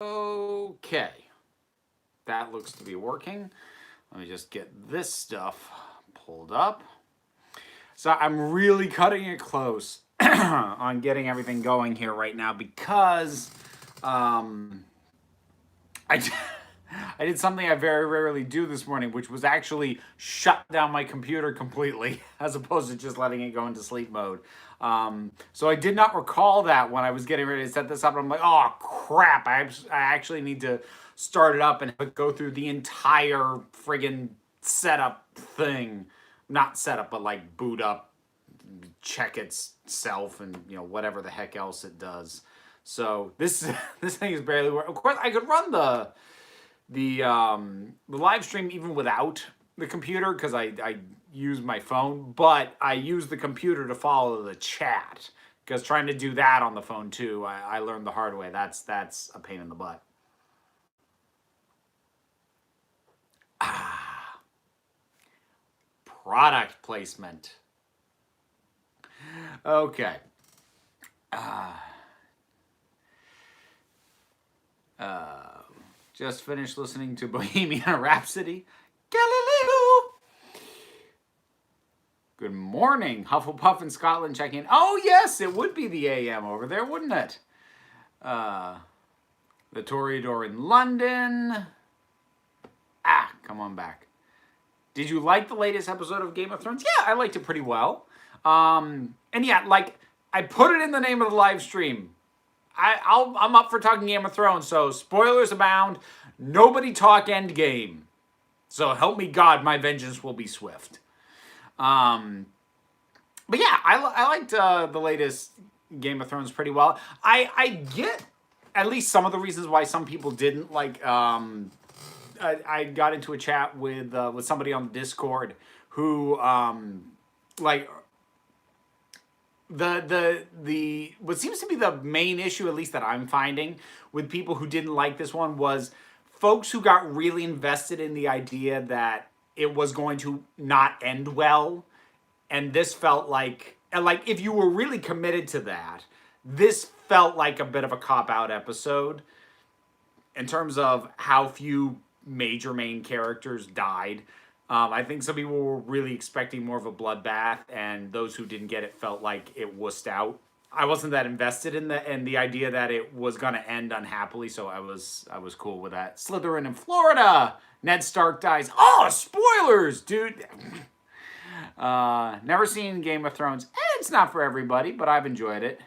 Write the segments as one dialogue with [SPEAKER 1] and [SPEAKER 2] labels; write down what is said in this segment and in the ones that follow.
[SPEAKER 1] Okay, that looks to be working. Let me just get this stuff pulled up. So I'm really cutting it close on getting everything going here right now because I, I did something I very rarely do this morning, which was actually shut down my computer completely as opposed to just letting it go into sleep mode. So I did not recall that when I was getting ready to set this up. I'm like, oh crap, I actually need to start it up and go through the entire friggin' setup thing. Not setup, but like boot up, check itself, and whatever the heck else it does. So this this thing is barely working. Of course, I could run the live stream even without the computer because I use my phone, but I use the computer to follow the chat because trying to do that on the phone too, I learned the hard way. That's a pain in the butt. Product placement. Okay. Just finished listening to Bohemian Rhapsody. Galileo. Good morning, Hufflepuff in Scotland checking in. Oh yes, it would be the AM over there, wouldn't it? The Toreador in London. Come on back. Did you like the latest episode of Game of Thrones? Yeah, I liked it pretty well. And yeah, like I put it in the name of the live stream. I'm up for talking Game of Thrones, so spoilers abound. Nobody talk Endgame. So help me God, my vengeance will be swift. But yeah, I liked the latest Game of Thrones pretty well. I get at least some of the reasons why some people didn't like. I got into a chat with somebody on Discord who like the what seems to be the main issue, at least that I'm finding with people who didn't like this one, was folks who got really invested in the idea that it was going to not end well, and this felt like if you were really committed to that, this felt like a bit of a cop-out episode in terms of how few major main characters died. I think some people were really expecting more of a bloodbath, and those who didn't get it felt like it wussed out. I wasn't that invested in the idea that it was gonna end unhappily, so I was cool with that. Slytherin in Florida. Ned Stark dies. Oh, spoilers, dude. Never seen Game of Thrones. It's not for everybody, but I've enjoyed it.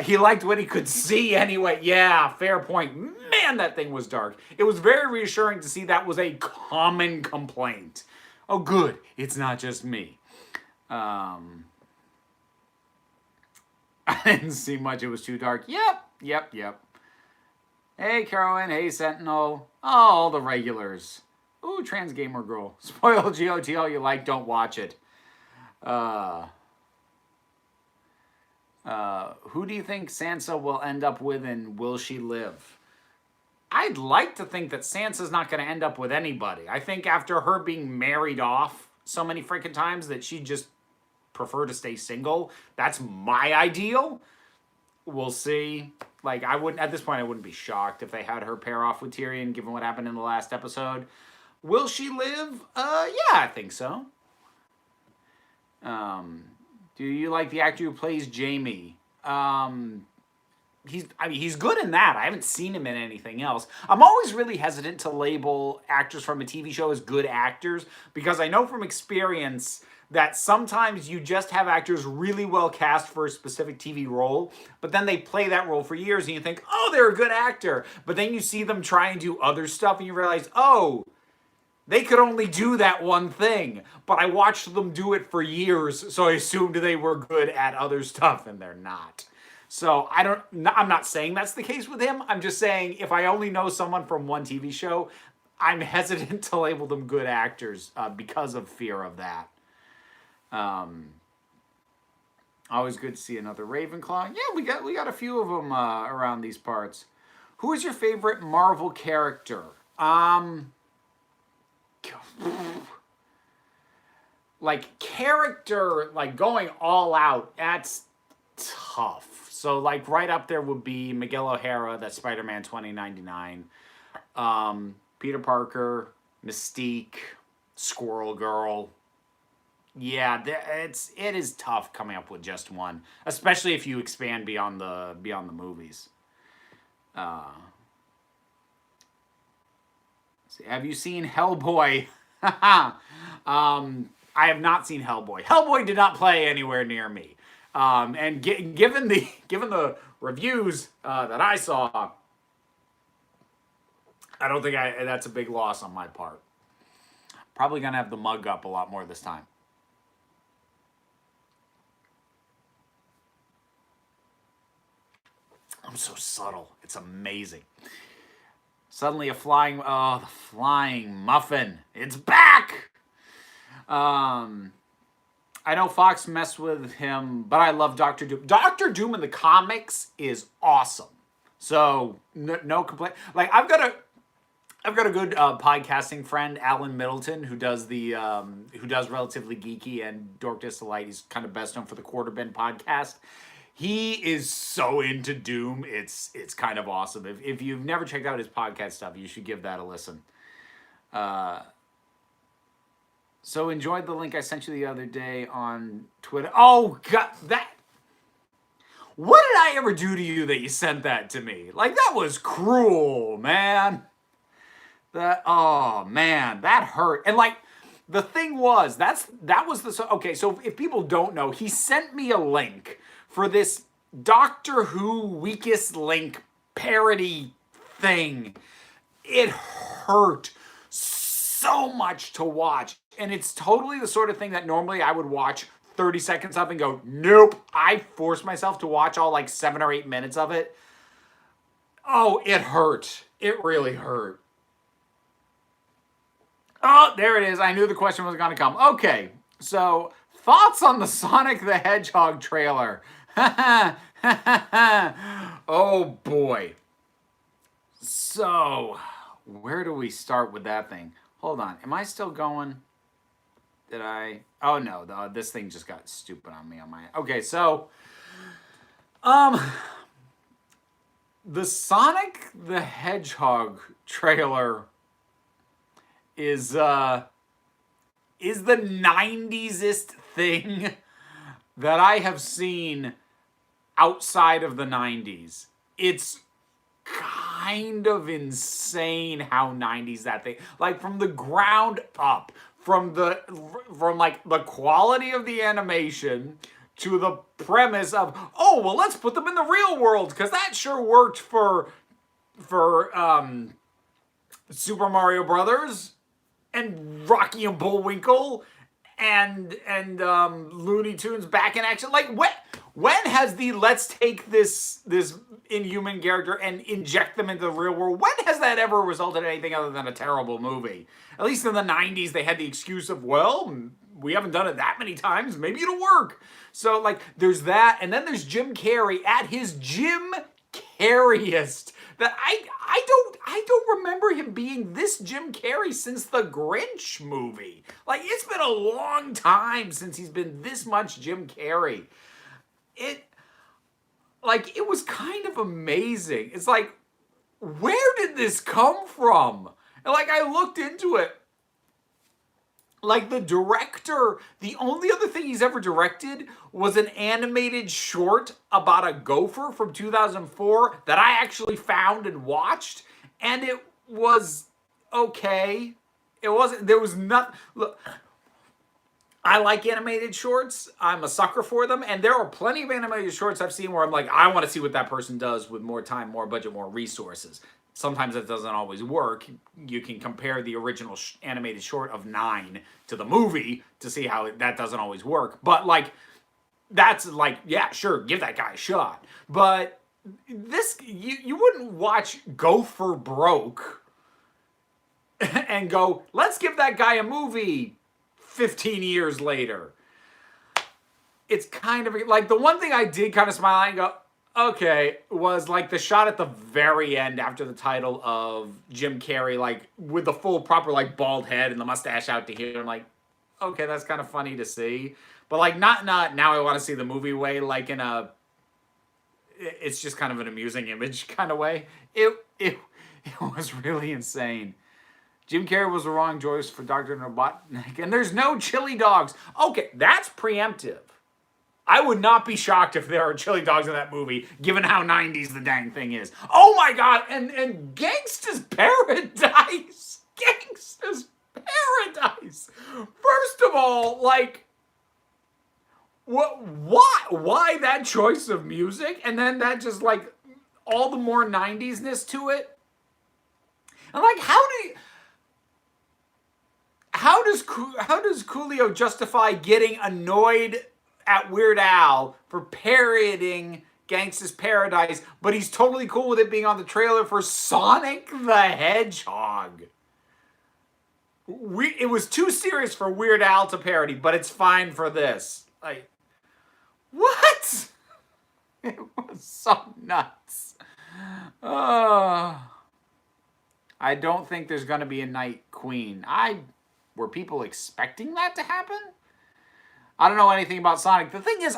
[SPEAKER 1] He liked what he could see anyway. Yeah, fair point. Man, that thing was dark. It was very reassuring to see that was a common complaint. Oh, good. It's not just me. I didn't see much. It was too dark. Yep. Hey, Caroline. Hey, Sentinel. Oh, all the regulars. Ooh, trans gamer girl. Spoil GOT all you like. Don't watch it. Who do you think Sansa will end up with, and will she live? I'd like to think that Sansa's not going to end up with anybody. I think after her being married off so many freaking times that she'd just prefer to stay single. That's my ideal. We'll see. Like, I wouldn't, at this point, I wouldn't be shocked if they had her pair off with Tyrion, given what happened in the last episode. Will she live? Yeah, I think so. Do you like the actor who plays Jaime? He's good in that. I haven't seen him in anything else. I'm always really hesitant to label actors from a TV show as good actors because I know from experience that sometimes you just have actors really well cast for a specific TV role, but then they play that role for years and you think, oh, they're a good actor. But then you see them try and do other stuff and you realize, oh, they could only do that one thing, but I watched them do it for years, so I assumed they were good at other stuff, and they're not. So I'm not saying that's the case with him. I'm just saying if I only know someone from one TV show, I'm hesitant to label them good actors because of fear of that. Always good to see another Ravenclaw. Yeah, we got a few of them around these parts. Who is your favorite Marvel character? Like character, like going all out, that's tough. So like right up there would be Miguel O'Hara, that's Spider-Man 2099, Peter Parker, Mystique, Squirrel Girl. Yeah, it is tough coming up with just one, especially if you expand beyond the movies. Have you seen Hellboy? I have not seen Hellboy. Hellboy did not play anywhere near me. And given the reviews that I saw, I don't think that's a big loss on my part. Probably gonna have the mug up a lot more this time. I'm so subtle. It's amazing. Suddenly the flying muffin. It's back! I know Fox messed with him, but I love Doctor Doom. Doctor Doom in the comics is awesome. So no complaint. Like I've got a good podcasting friend, Alan Middleton, who does Relatively Geeky and Dork Delight. He's kind of best known for the Quarter Bin podcast. He is so into Doom. It's kind of awesome. If you've never checked out his podcast stuff, you should give that a listen. So enjoyed the link I sent you the other day on Twitter. Oh God, what did I ever do to you that you sent that to me? Like that was cruel, man. Oh man, that hurt. And like the thing was, okay. So if people don't know, he sent me a link for this Doctor Who Weakest Link parody thing. It hurt so much to watch. And it's totally the sort of thing that normally I would watch 30 seconds of and go, nope. I forced myself to watch all like 7 or 8 minutes of it. Oh, it hurt. It really hurt. Oh, there it is. I knew the question was going to come. Okay, so thoughts on the Sonic the Hedgehog trailer? Oh, boy. So, where do we start with that thing? Hold on. Am I still going? Did I? Oh, no. This thing just got stupid on me on my... Okay, so... the Sonic the Hedgehog trailer is the 90s-est thing that I have seen outside of the 90s. It's kind of insane how 90s that thing, like from the ground up, from like the quality of the animation to the premise of, oh, well, let's put them in the real world because that sure worked for Super Mario Brothers and Rocky and Bullwinkle and Looney Tunes back in action. Like when has the let's take this inhuman character and inject them into the real world, when has that ever resulted in anything other than a terrible movie? At least in the 90s, they had the excuse of, well, we haven't done it that many times, maybe it'll work. So like there's that, and then there's Jim Carrey at his Jim Carreyest. That I don't remember him being this Jim Carrey since the Grinch movie. Like it's been a long time since he's been this much Jim Carrey. It was kind of amazing. It's like, where did this come from? And like I looked into it. Like the director, the only other thing he's ever directed was an animated short about a gopher from 2004 that I actually found and watched, and it was okay. It wasn't, there was not, look, I like animated shorts. I'm a sucker for them, and there are plenty of animated shorts I've seen where I'm like, I want to see what that person does with more time, more budget, more resources. Sometimes it doesn't always work. You can compare the original animated short of 9 to the movie to see how that doesn't always work. But like, that's like, yeah, sure, give that guy a shot. But this, you wouldn't watch Go for Broke and go, let's give that guy a movie 15 years later. It's kind of like, the one thing I did kind of smile at and go, okay, was like the shot at the very end after the title of Jim Carrey, like with the full proper like bald head and the mustache out to here. I'm like, okay, that's kind of funny to see. But like not now I want to see the movie way, like in a it's just kind of an amusing image kind of way. It was really insane. Jim Carrey was the wrong choice for Dr. Robotnik, and there's no chili dogs. Okay, that's preemptive. I would not be shocked if there are chili dogs in that movie, given how 90s the dang thing is. Oh my god, and Gangsta's Paradise. Gangsta's Paradise. First of all, like, what? Why that choice of music? And then that just, like, all the more 90s-ness to it? And, like, how does Coolio justify getting annoyed at Weird Al for parodying Gangsta's Paradise, but he's totally cool with it being on the trailer for Sonic the Hedgehog? It was too serious for Weird Al to parody, but it's fine for this. Like, what? It was so nuts. I don't think there's going to be a Night Queen. Were people expecting that to happen? I don't know anything about Sonic. The thing is,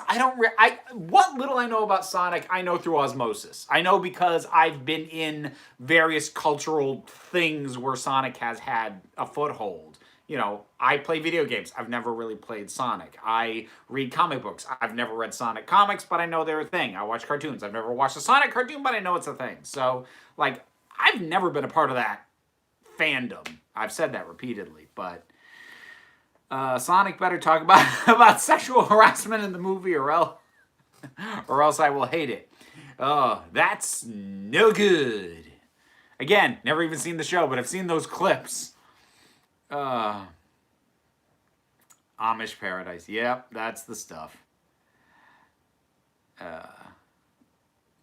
[SPEAKER 1] what little I know about Sonic, I know through osmosis. I know because I've been in various cultural things where Sonic has had a foothold. You know, I play video games. I've never really played Sonic. I read comic books. I've never read Sonic comics, but I know they're a thing. I watch cartoons. I've never watched a Sonic cartoon, but I know it's a thing. So, like, I've never been a part of that fandom. I've said that repeatedly, but Sonic better talk about sexual harassment in the movie, or else I will hate it. Oh, that's no good. Again, never even seen the show, but I've seen those clips. Amish Paradise. Yep, that's the stuff.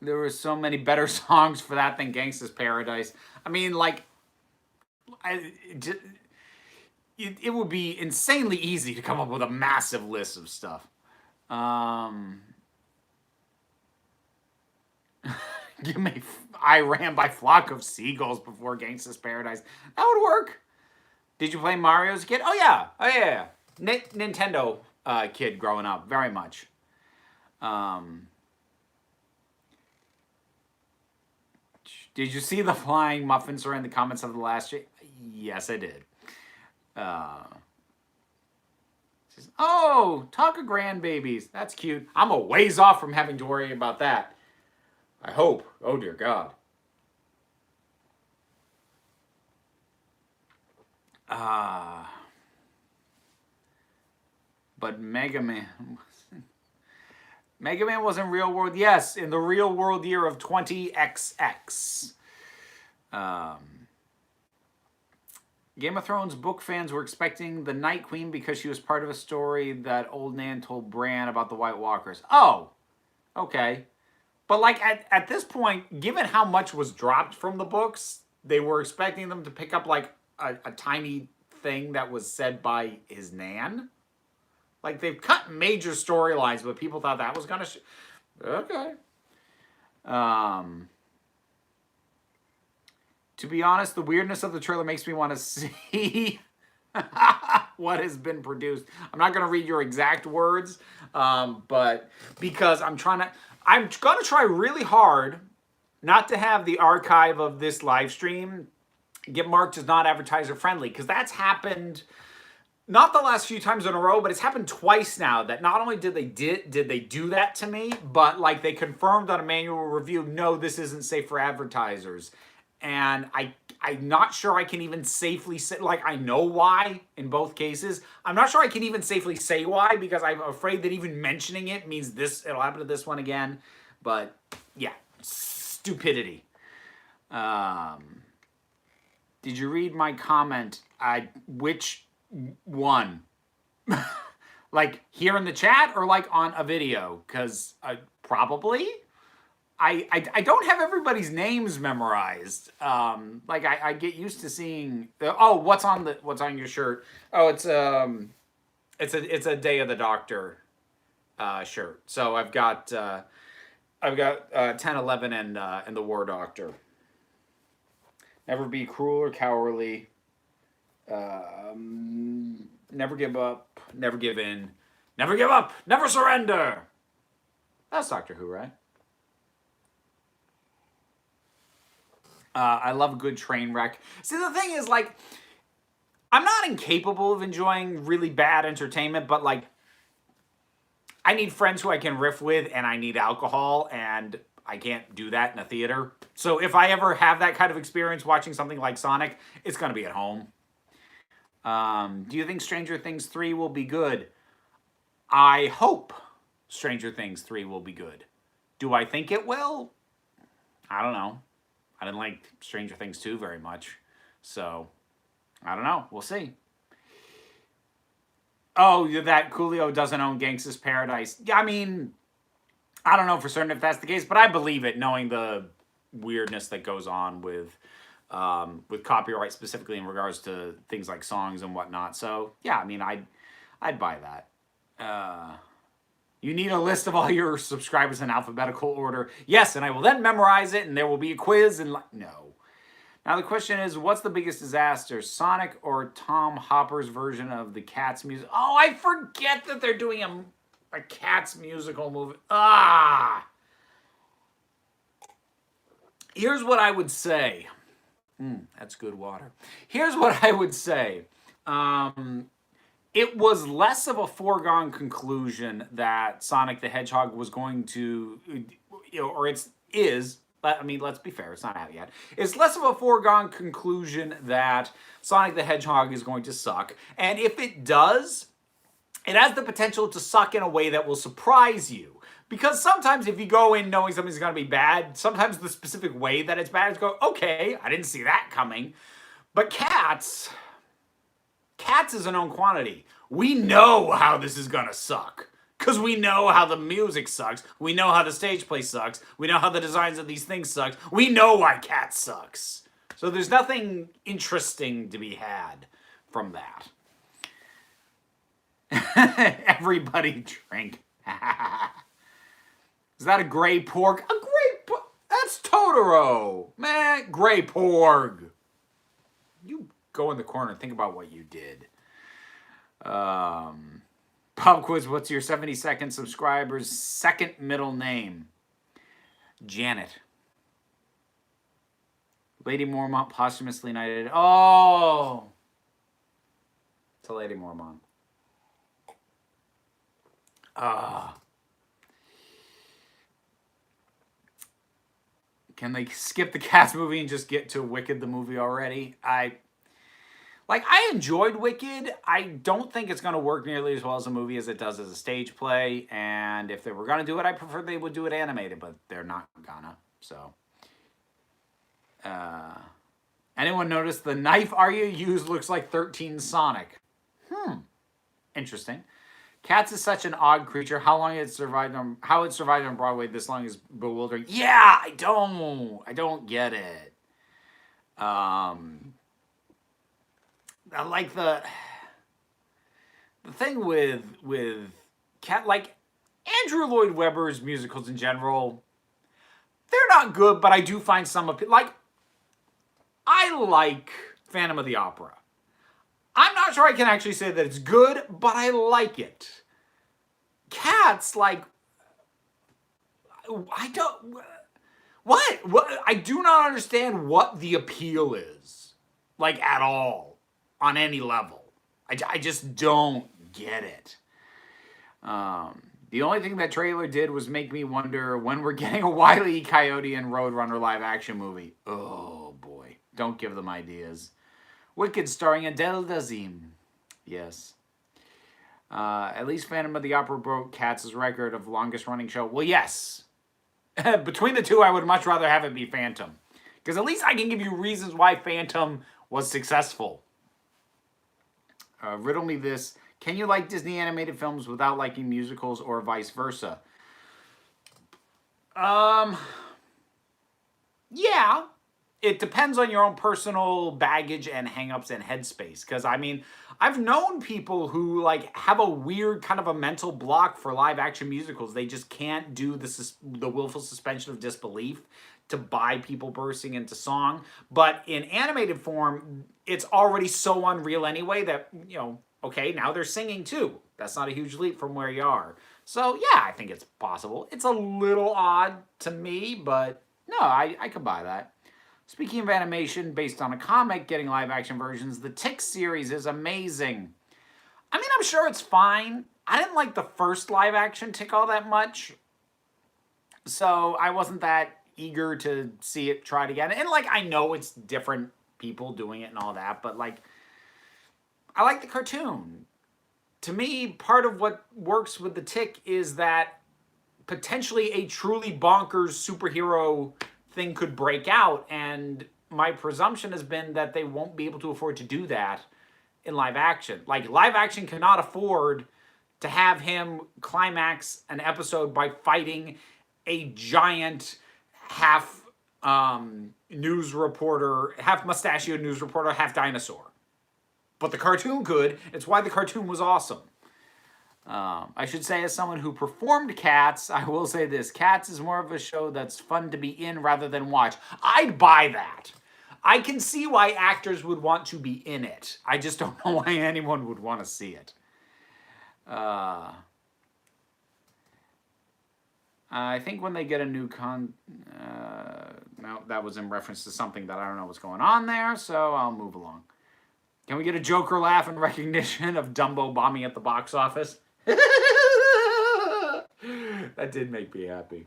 [SPEAKER 1] There were so many better songs for that than Gangsta's Paradise. I mean, like, it would be insanely easy to come up with a massive list of stuff. Give me I Ran by Flock of Seagulls before Gangsta's Paradise. That would work. Did you play Mario as a kid? Oh, yeah. Nintendo kid growing up. Very much. Did you see the flying muffins were in the comments of the last year? Yes, I did. Oh, talk of grandbabies. That's cute. I'm a ways off from having to worry about that. I hope. Oh, dear God. But Mega Man was in real world. Yes, in the real world year of 20XX. Game of Thrones book fans were expecting the Night Queen because she was part of a story that Old Nan told Bran about the White Walkers. Oh, okay. But, like, at this point, given how much was dropped from the books, they were expecting them to pick up, like, a tiny thing that was said by his Nan. Like, they've cut major storylines, but people thought that was going to... Okay. To be honest, the weirdness of the trailer makes me want to see what has been produced. I'm not going to read your exact words, but because I'm going to try really hard not to have the archive of this live stream get marked as not advertiser friendly, because that's happened not the last few times in a row, but it's happened twice now that not only did they do that to me, but, like, they confirmed on a manual review, no, this isn't safe for advertisers. And I'm not sure I can even safely say, like, I know why in both cases. I'm not sure I can even safely say why, because I'm afraid that even mentioning it means it'll happen to this one again. But, yeah, stupidity. Did you read my comment? Which one? Like, here in the chat or, like, on a video? Because probably... I don't have everybody's names memorized. Like, I get used to seeing what's on your shirt? Oh, it's a Day of the Doctor shirt. So I've got 10, 11, and the War Doctor. Never be cruel or cowardly. Never give up. Never give in. Never give up. Never surrender. That's Doctor Who, right? I love a good train wreck. See, the thing is, like, I'm not incapable of enjoying really bad entertainment, but, like, I need friends who I can riff with, and I need alcohol, and I can't do that in a theater. So if I ever have that kind of experience watching something like Sonic, it's going to be at home. Do you think Stranger Things 3 will be good? I hope Stranger Things 3 will be good. Do I think it will? I don't know. I didn't like Stranger Things 2 very much. So, I don't know. We'll see. Oh, that Coolio doesn't own Gangsta's Paradise. Yeah, I mean, I don't know for certain if that's the case, but I believe it, knowing the weirdness that goes on with copyright, specifically in regards to things like songs and whatnot. So, yeah, I mean, I'd buy that. You need a list of all your subscribers in alphabetical order. Yes, and I will then memorize it, and there will be a quiz. And no. Now the question is, what's the biggest disaster, Sonic or Tom Hopper's version of the Cats music? Oh, I forget that they're doing a Cats musical movie. Here's what I would say. That's good water. Here's what I would say. It was less of a foregone conclusion that Sonic the Hedgehog was going to, or is. I mean, let's be fair, it's not out yet. It's less of a foregone conclusion that Sonic the Hedgehog is going to suck. And if it does, it has the potential to suck in a way that will surprise you. Because sometimes if you go in knowing something's going to be bad, sometimes the specific way that it's bad is go, okay, I didn't see that coming. But Cats is a known quantity. We know how this is going to suck. Because we know how the music sucks. We know how the stage play sucks. We know how the designs of these things sucks. We know why Cats sucks. So there's nothing interesting to be had from that. Everybody drink. Is that a gray porg? A gray porg? That's Totoro. Man, gray porg. You go in the corner and think about what you did. Pub quiz, what's your 72nd subscriber's second middle name? Janet. Lady Mormont posthumously knighted. Oh! It's a Lady Mormont. Can they skip the Cats movie and just get to Wicked the movie already? I enjoyed Wicked. I don't think it's going to work nearly as well as a movie as it does as a stage play. And if they were going to do it, I prefer they would do it animated, but they're not gonna. So, anyone notice the knife Arya used looks like 13 Sonic? Interesting. Cats is such an odd creature. How it survived on Broadway this long is bewildering. Yeah, I don't get it. I like the thing with Cat, like Andrew Lloyd Webber's musicals in general, they're not good, but I do find some of like I like Phantom of the Opera. I'm not sure I can actually say that it's good, but I like it. Cats, like, I don't. What? I do not understand what the appeal is, like, at all, on any level. I just don't get it. The only thing that trailer did was make me wonder when we're getting a Wile E. Coyote and Roadrunner live action movie. Oh boy, don't give them ideas. Wicked starring Adele Dazeem. Yes. At least Phantom of the Opera broke Cats' record of longest running show. Well, yes. Between the two, I would much rather have it be Phantom. Because at least I can give you reasons why Phantom was successful. Riddle me this. Can you like Disney animated films without liking musicals or vice versa? Yeah. It depends on your own personal baggage and hangups and headspace. Because, I mean, I've known people who, like, have a weird kind of a mental block for live-action musicals. They just can't do the willful suspension of disbelief to buy people bursting into song. But in animated form, it's already so unreal anyway that, you know, okay, now they're singing too. That's not a huge leap from where you are. So, yeah, I think it's possible. It's a little odd to me, but no, I could buy that. Speaking of animation based on a comic getting live action versions, the Tick series is amazing. I mean, I'm sure it's fine. I didn't like the first live action Tick all that much, so I wasn't that eager to see it tried again. And like, I know it's different people doing it and all that, but like, I like the cartoon. To me, part of what works with the Tick is that potentially a truly bonkers superhero thing could break out, and my presumption has been that they won't be able to afford to do that in live action. Like, live action cannot afford to have him climax an episode by fighting a giant half news reporter, half mustachioed news reporter, half dinosaur. But the cartoon could. It's why the cartoon was awesome. I should say, as someone who performed Cats, I will say this. Cats is more of a show that's fun to be in rather than watch. I'd buy that. I can see why actors would want to be in it. I just don't know why anyone would want to see it. I think when they get a new no, that was in reference to something that I don't know what's going on there, so I'll move along. Can we get a Joker laugh in recognition of Dumbo bombing at the box office? That did make me happy.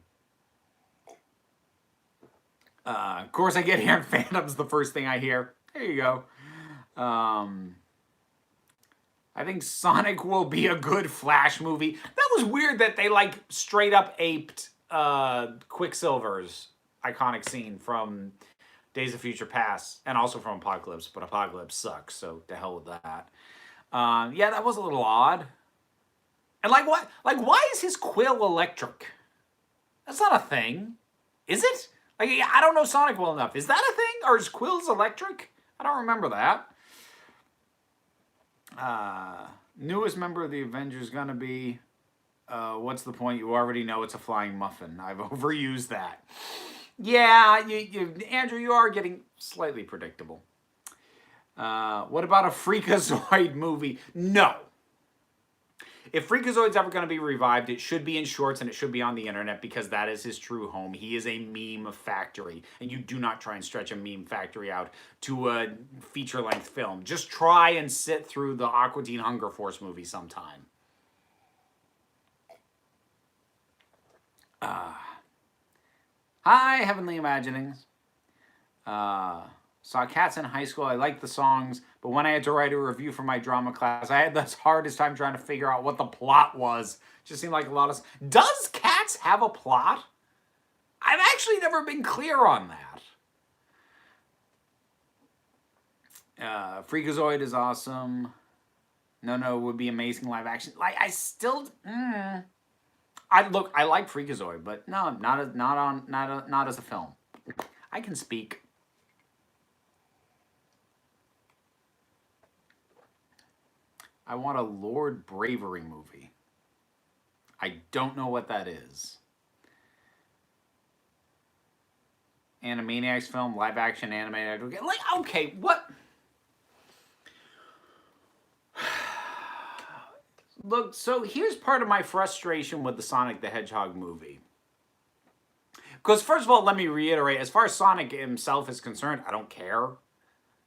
[SPEAKER 1] Of course, I get here in Phantom's the first thing I hear. There you go. I think Sonic will be a good Flash movie. That was weird that they like straight up aped Quicksilver's iconic scene from Days of Future Past, and also from Apocalypse, but Apocalypse sucks, so to hell with that. Yeah, that was a little odd. And like what? Like, why is his quill electric? That's not a thing. Is it? Like, I don't know Sonic well enough. Is that a thing? Or is quills electric? I don't remember that. Newest member of the Avengers gonna be, what's the point? You already know it's a flying muffin. I've overused that. Yeah, Andrew, you are getting slightly predictable. What about a Freakazoid movie? No. If Freakazoid's ever going to be revived, it should be in shorts and it should be on the internet, because that is his true home. He is a meme factory, and you do not try and stretch a meme factory out to a feature-length film. Just try and sit through the Aqua Teen Hunger Force movie sometime. Hi, Heavenly Imaginings. Saw Cats in high school. I liked the songs, but when I had to write a review for my drama class, I had the hardest time trying to figure out what the plot was. Just seemed like a lot of... Does Cats have a plot? I've actually never been clear on that. Freakazoid is awesome. No, would be amazing live action. Like, I still... I like Freakazoid, but no, not as a film. I can speak. I want a Lord Bravery movie. I don't know what that is. Animaniacs film, live action animated. Like, okay, what? Look, so here's part of my frustration with the Sonic the Hedgehog movie. Because first of all, let me reiterate, as far as Sonic himself is concerned, I don't care.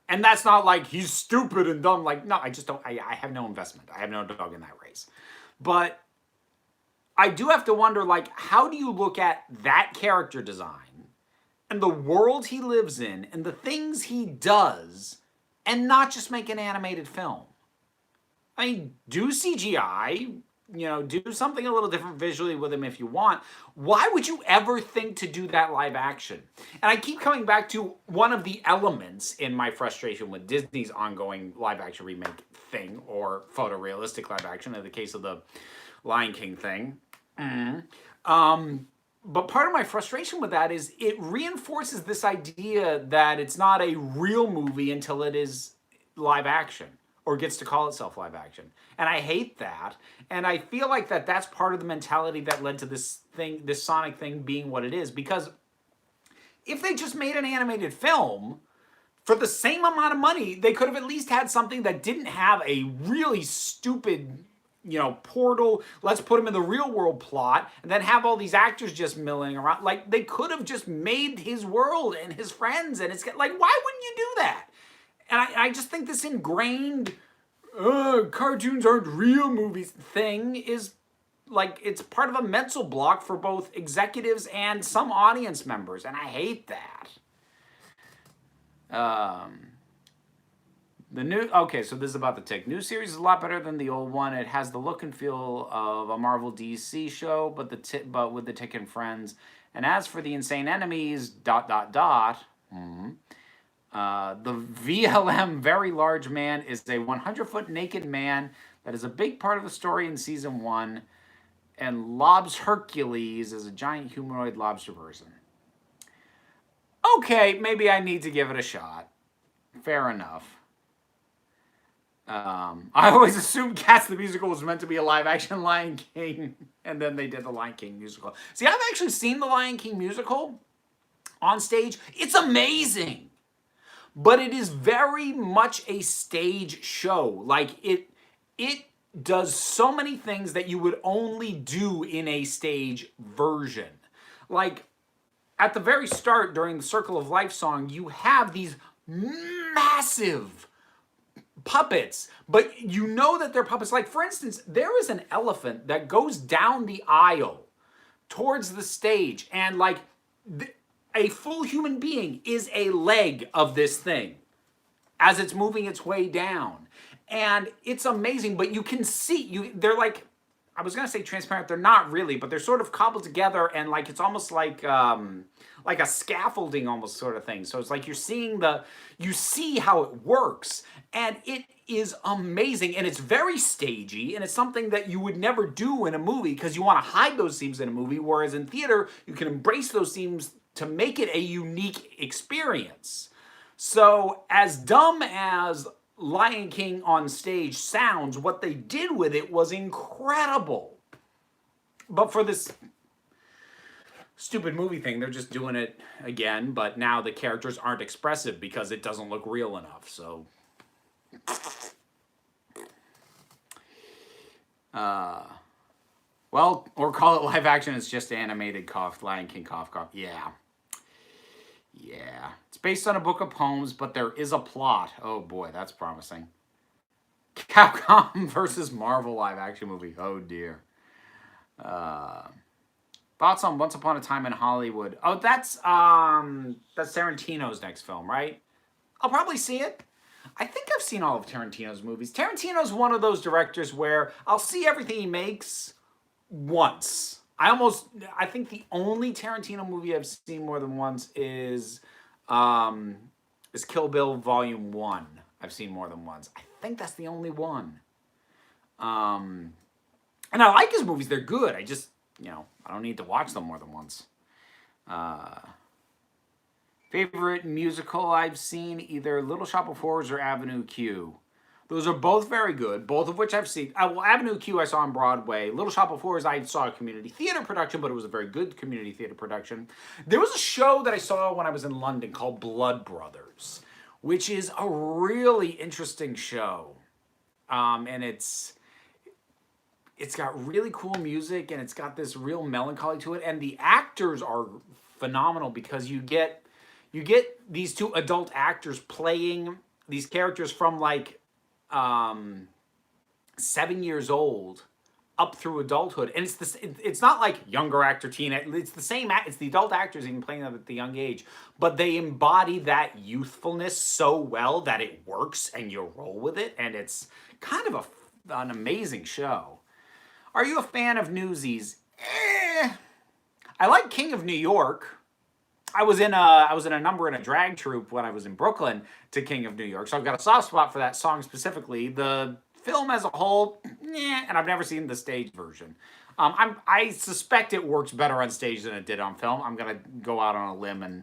[SPEAKER 1] And that's not like he's stupid and dumb. Like, no, I just don't. I have no investment. I have no dog in that race. But I do have to wonder, like, how do you look at that character design and the world he lives in and the things he does and not just make an animated film? I mean, do CGI, do something a little different visually with him if you want. Why would you ever think to do that live action? And I keep coming back to one of the elements in my frustration with Disney's ongoing live action remake thing, or photorealistic live action in the case of the Lion King thing. But part of my frustration with that is it reinforces this idea that it's not a real movie until it is live action, or gets to call itself live action. And I hate that. And I feel like that's part of the mentality that led to this Sonic thing being what it is. Because if they just made an animated film, for the same amount of money, they could have at least had something that didn't have a really stupid portal, let's put him in the real world plot, and then have all these actors just milling around. Like, they could have just made his world and his friends, and it's like, why wouldn't you do that? And I just think this ingrained cartoons aren't real movies thing is like, it's part of a mental block for both executives and some audience members, and I hate that. So this is about the Tick. New series is a lot better than the old one. It has the look and feel of a Marvel DC show, but with the Tick and friends. And as for the insane enemies, ... The VLM, Very Large Man, is a 100-foot naked man that is a big part of the story in season 1. And Lobs Hercules is a giant humanoid lobster person. Okay, maybe I need to give it a shot. Fair enough. I always assumed Cats the Musical was meant to be a live-action Lion King, and then they did the Lion King musical. See, I've actually seen the Lion King musical on stage. It's amazing. But it is very much a stage show. Like, it does so many things that you would only do in a stage version. Like, at the very start, during the Circle of Life song, you have these massive puppets, but you know that they're puppets. Like, for instance, there is an elephant that goes down the aisle towards the stage, and like a full human being is a leg of this thing as it's moving its way down. And it's amazing, but you can see, they're like, I was going to say transparent, they're not really, but they're sort of cobbled together, and like it's almost like a scaffolding almost sort of thing. So it's like you see how it works, and it is amazing, and it's very stagey, and it's something that you would never do in a movie because you want to hide those themes in a movie, whereas in theater, you can embrace those themes to make it a unique experience. So as dumb as Lion King on stage sounds, what they did with it was incredible. But for this stupid movie thing, they're just doing it again, but now the characters aren't expressive because it doesn't look real enough. So well, or call it live action, it's just animated cough, Lion King cough. Yeah. It's based on a book of poems, but there is a plot. Oh boy, that's promising. Capcom versus Marvel live action movie. Oh dear. Thoughts on Once Upon a Time in Hollywood? Oh, that's Tarantino's next film, right? I'll probably see it. I think I've seen all of Tarantino's movies. Tarantino's one of those directors where I'll see everything he makes once. I think the only Tarantino movie I've seen more than once is Kill Bill Volume 1. I've seen more than once. I think that's the only one. And I like his movies. They're good. I just, I don't need to watch them more than once. Favorite musical I've seen, either Little Shop of Horrors or Avenue Q. Those are both very good, both of which I've seen. Well, Avenue Q I saw on Broadway. Little Shop of Horrors I saw a community theater production, but it was a very good community theater production. There was a show that I saw when I was in London called Blood Brothers, which is a really interesting show. And it's got really cool music, and it's got this real melancholy to it, and the actors are phenomenal because you get these two adult actors playing these characters from like 7 years old up through adulthood, and it's not like younger actor, it's the same it's the adult actors even playing them at the young age, but they embody that youthfulness so well that it works and you roll with it, and it's kind of an amazing show. Are you a fan of Newsies? I like King of New York. I was in a number in a drag troupe when I was in Brooklyn to King of New York, so I've got a soft spot for that song specifically. The film as a whole, and I've never seen the stage version. I suspect it works better on stage than it did on film. I'm gonna go out on a limb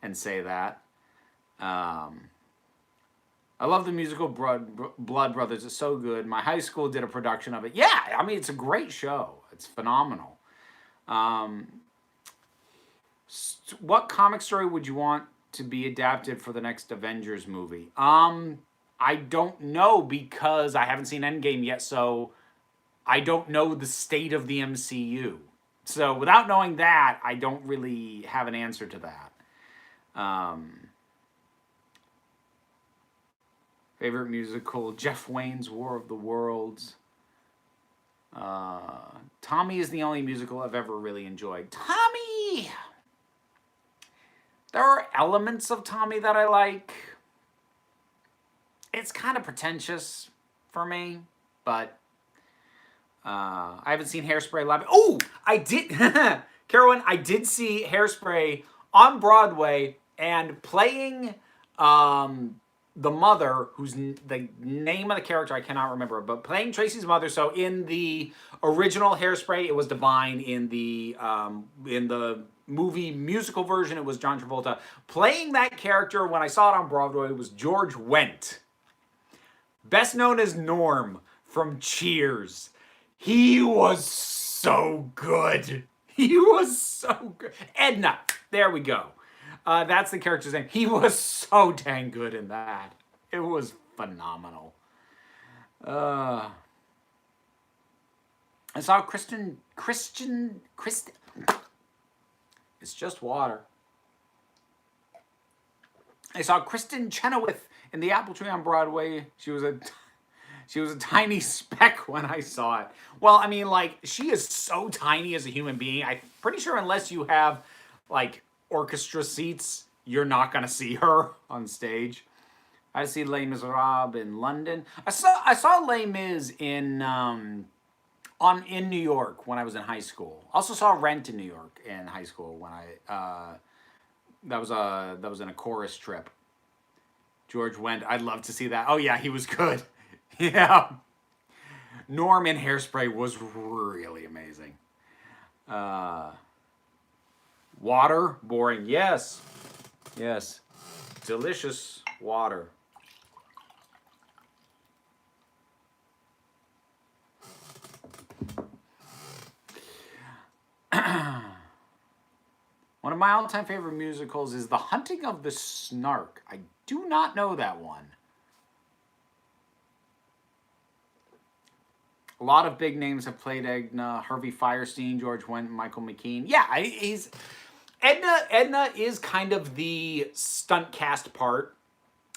[SPEAKER 1] and say that. I love the musical Blood Brothers. It's so good. My high school did a production of it. Yeah, I mean, it's a great show. It's phenomenal. What comic story would you want to be adapted for the next Avengers movie? I don't know because I haven't seen Endgame yet, so I don't know the state of the MCU. So without knowing that, I don't really have an answer to that. Favorite musical, Jeff Wayne's War of the Worlds. Tommy is the only musical I've ever really enjoyed. Tommy! There are elements of Tommy that I like. It's kind of pretentious for me, but I haven't seen Hairspray live. Oh, I did. Carolyn, I did see Hairspray on Broadway, and playing the mother, who's the name of the character I cannot remember, but playing Tracy's mother. So in the original Hairspray, it was Divine. In the movie musical version, it was John Travolta. Playing that character when I saw it on Broadway was George Wendt, best known as Norm from Cheers. He was so good. He was so good. Edna. There we go. That's the character's name. He was so dang good in that. It was phenomenal. I saw Kristen. It's just water. I saw Kristen Chenoweth in The Apple Tree on Broadway. She was a tiny speck when I saw it. Well, I mean, like, she is so tiny as a human being. I'm pretty sure unless you have, like, orchestra seats, you're not going to see her on stage. I see Les Miserables in London. I saw Les Mis in New York when I was in high school. Also saw Rent in New York in high school when that was in a chorus trip. George Wendt, I'd love to see that. Oh yeah, he was good. Yeah. Norm in Hairspray was really amazing. Water, boring. Yes. Yes. Delicious water. One of my all-time favorite musicals is The Hunting of the Snark. I do not know that one. A lot of big names have played Edna. Harvey Fierstein, George Wendt, Michael McKean. Yeah, Edna is kind of the stunt cast part,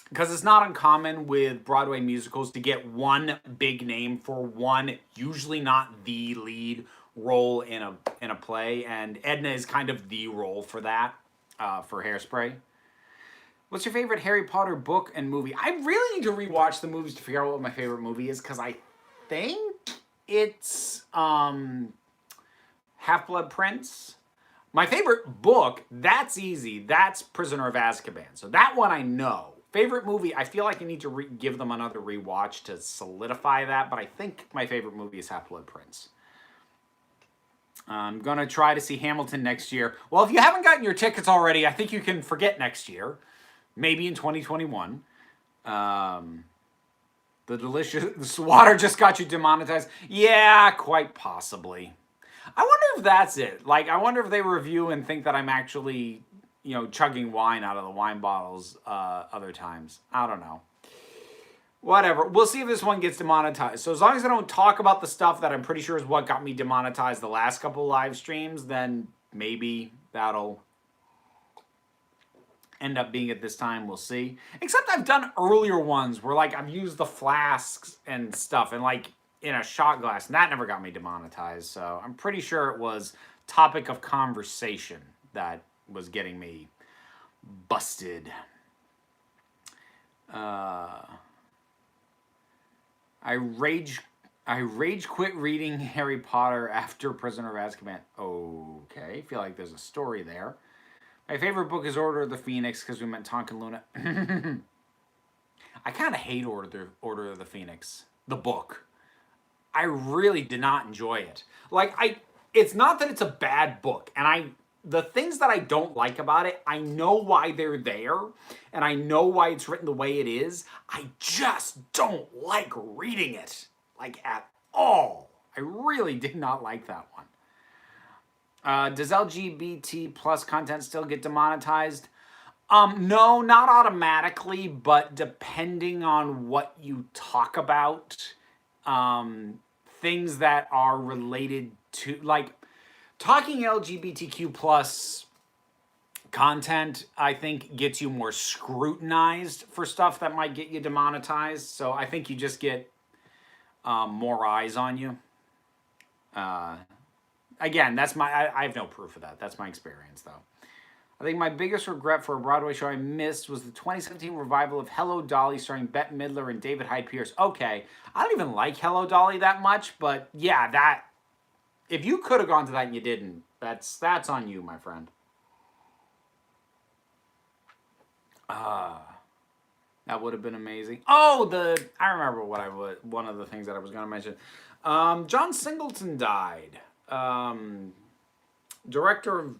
[SPEAKER 1] because it's not uncommon with Broadway musicals to get one big name for one, usually not the lead role in a play, and Edna is kind of the role for that, for Hairspray. What's your favorite Harry Potter book and movie? I really need to rewatch the movies to figure out what my favorite movie is, because I think it's Half-Blood Prince. My favorite book, that's easy. That's Prisoner of Azkaban. So that one I know. Favorite movie, I feel like I need to give them another rewatch to solidify that, but I think my favorite movie is Half-Blood Prince. I'm going to try to see Hamilton next year. Well, if you haven't gotten your tickets already, I think you can forget next year. Maybe in 2021. The delicious water just got you demonetized. Yeah, quite possibly. I wonder if that's it. Like, I wonder if they review and think that I'm actually, chugging wine out of the wine bottles other times. I don't know. Whatever. We'll see if this one gets demonetized. So as long as I don't talk about the stuff that I'm pretty sure is what got me demonetized the last couple of live streams, then maybe that'll end up being at this time. We'll see. Except I've done earlier ones where, like, I've used the flasks and stuff and, like, in a shot glass, and that never got me demonetized. So I'm pretty sure it was topic of conversation that was getting me busted. I rage quit reading Harry Potter after Prisoner of Azkaban. Okay, feel like there's a story there. My favorite book is Order of the Phoenix because we met Tonkin Luna. I kind of hate Order of the Phoenix, the book. I really did not enjoy it. It's not that it's a bad book, and the things that I don't like about it, I know why they're there, and I know why it's written the way it is. I just don't like reading it, at all. I really did not like that one. Does LGBT plus content still get demonetized? No, not automatically, but depending on what you talk about, things that are related to, like, talking LGBTQ plus content, I think gets you more scrutinized for stuff that might get you demonetized. So I think you just get more eyes on you. Again, that's I have no proof of that. That's my experience, though. I think my biggest regret for a Broadway show I missed was the 2017 revival of Hello Dolly starring Bette Midler and David Hyde Pierce. Okay, I don't even like Hello Dolly that much, but yeah, that, if you could have gone to that and you didn't, that's on you, my friend. That would have been amazing. Oh, I remember one of the things that I was going to mention. John Singleton died. Director of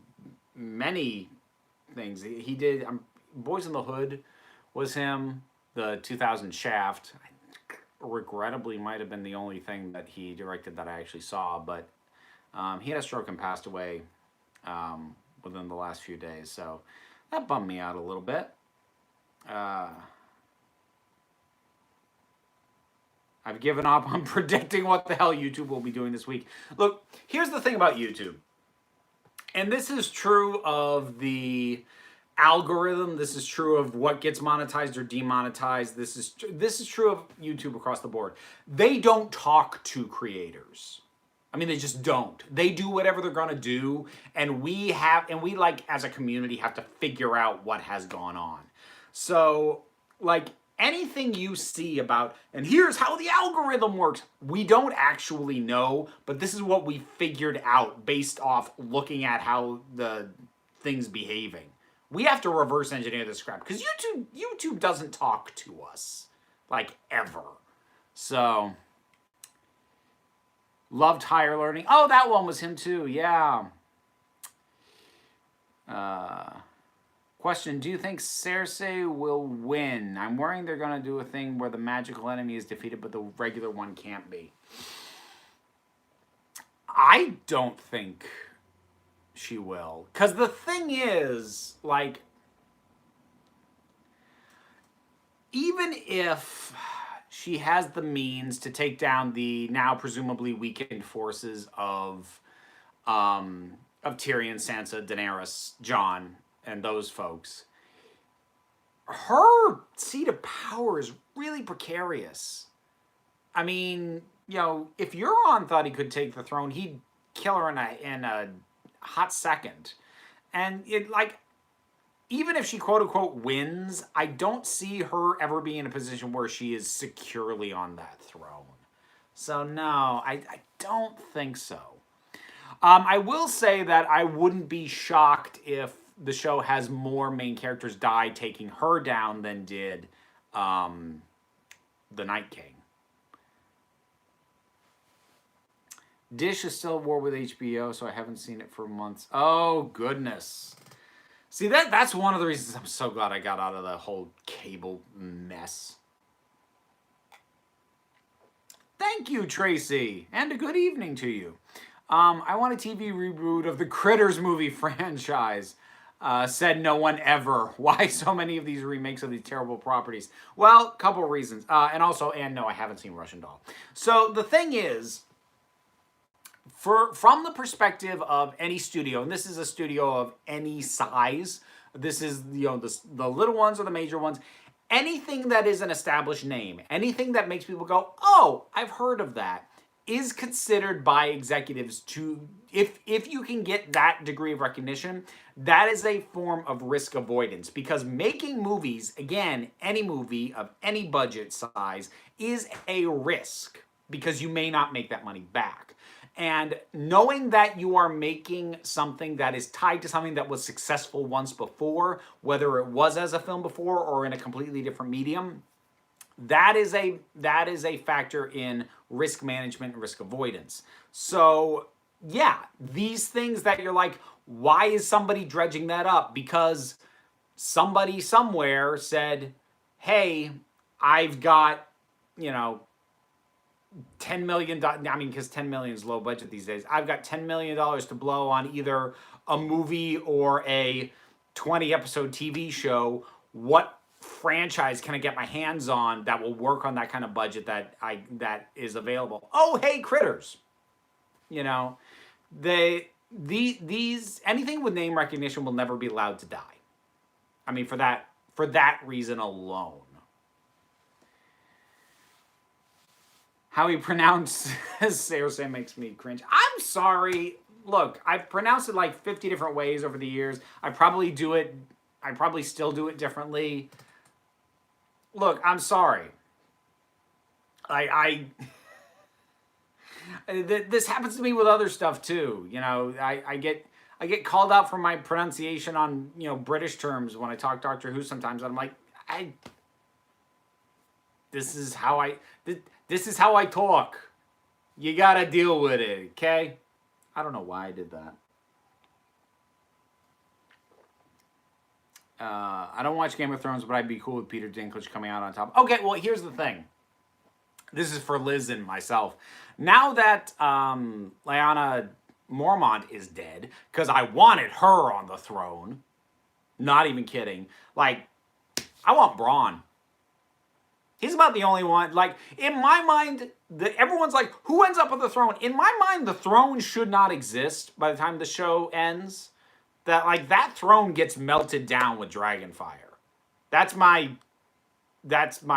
[SPEAKER 1] many things. He did Boys in the Hood was him. The 2000 Shaft, regrettably, might have been the only thing that he directed that I actually saw, but he had a stroke and passed away within the last few days, so that bummed me out a little bit. I've given up on predicting what the hell YouTube will be doing this week. Look, here's the thing about YouTube. And this is true of the algorithm. This is true of what gets monetized or demonetized. This is true of YouTube across the board. They don't talk to creators. I mean, they just don't. They do whatever they're going to do. And we like, as a community, have to figure out what has gone on. So, like, anything you see about, and here's how the algorithm works, we don't actually know, but this is what we figured out based off looking at how the thing's behaving. We have to reverse engineer this crap, because YouTube doesn't talk to us, like, ever. So, loved Higher Learning. Oh, that one was him too, yeah. Question, do you think Cersei will win? I'm worrying they're going to do a thing where the magical enemy is defeated, but the regular one can't be. I don't think she will. Because the thing is, like, even if she has the means to take down the now presumably weakened forces of Tyrion, Sansa, Daenerys, Jon, and those folks, her seat of power is really precarious. I mean, you know, if Euron thought he could take the throne, he'd kill her in a hot second. And it, like, even if she quote unquote wins, I don't see her ever being in a position where she is securely on that throne. So no, I don't think so. I will say that I wouldn't be shocked if the show has more main characters die taking her down than did the Night King. Dish is still at war with HBO, so I haven't seen it for months. Oh, goodness. See, that's one of the reasons I'm so glad I got out of the whole cable mess. Thank you, Tracy, and a good evening to you. I want a TV reboot of the Critters movie franchise. Said no one ever. Why so many of these remakes of these terrible properties? Well, a couple of reasons. And no, I haven't seen Russian Doll. So the thing is, from the perspective of any studio, and this is a studio of any size, this is, you know, the little ones or the major ones, anything that is an established name, anything that makes people go, oh, I've heard of that, is considered by executives to, if you can get that degree of recognition, that is a form of risk avoidance. Because making movies, again, any movie of any budget size, is a risk. Because you may not make that money back. And knowing that you are making something that is tied to something that was successful once before, whether it was as a film before or in a completely different medium, that is a factor in risk management and risk avoidance. So, yeah, these things that you're like, why is somebody dredging that up? Because somebody somewhere said, hey, I've got, you know, $10 million, I mean, because $10 million is low budget these days. I've got $10 million to blow on either a movie or a 20-episode TV show. What franchise can I get my hands on that will work on that kind of budget that is available? Oh, hey, Critters. You know, these anything with name recognition will never be allowed to die. I mean, for that reason alone. How he pronounced Sarah makes me cringe. I'm sorry. Look, I've pronounced it like 50 different ways over the years. I probably still do it differently. Look, I'm sorry. This happens to me with other stuff too. You know, I get called out for my pronunciation on, you know, British terms when I talk Doctor Who sometimes. I'm like, this is how I talk. You gotta deal with it, okay? I don't know why I did that. I don't watch Game of Thrones, but I'd be cool with Peter Dinklage coming out on top. Okay, well, here's the thing. This is for Liz and myself. Now that Lyanna Mormont is dead, because I wanted her on the throne, not even kidding, like, I want Bronn. He's about the only one. Like, in my mind, everyone's like, who ends up on the throne? In my mind, the throne should not exist by the time the show ends. That throne gets melted down with Dragonfire. That's my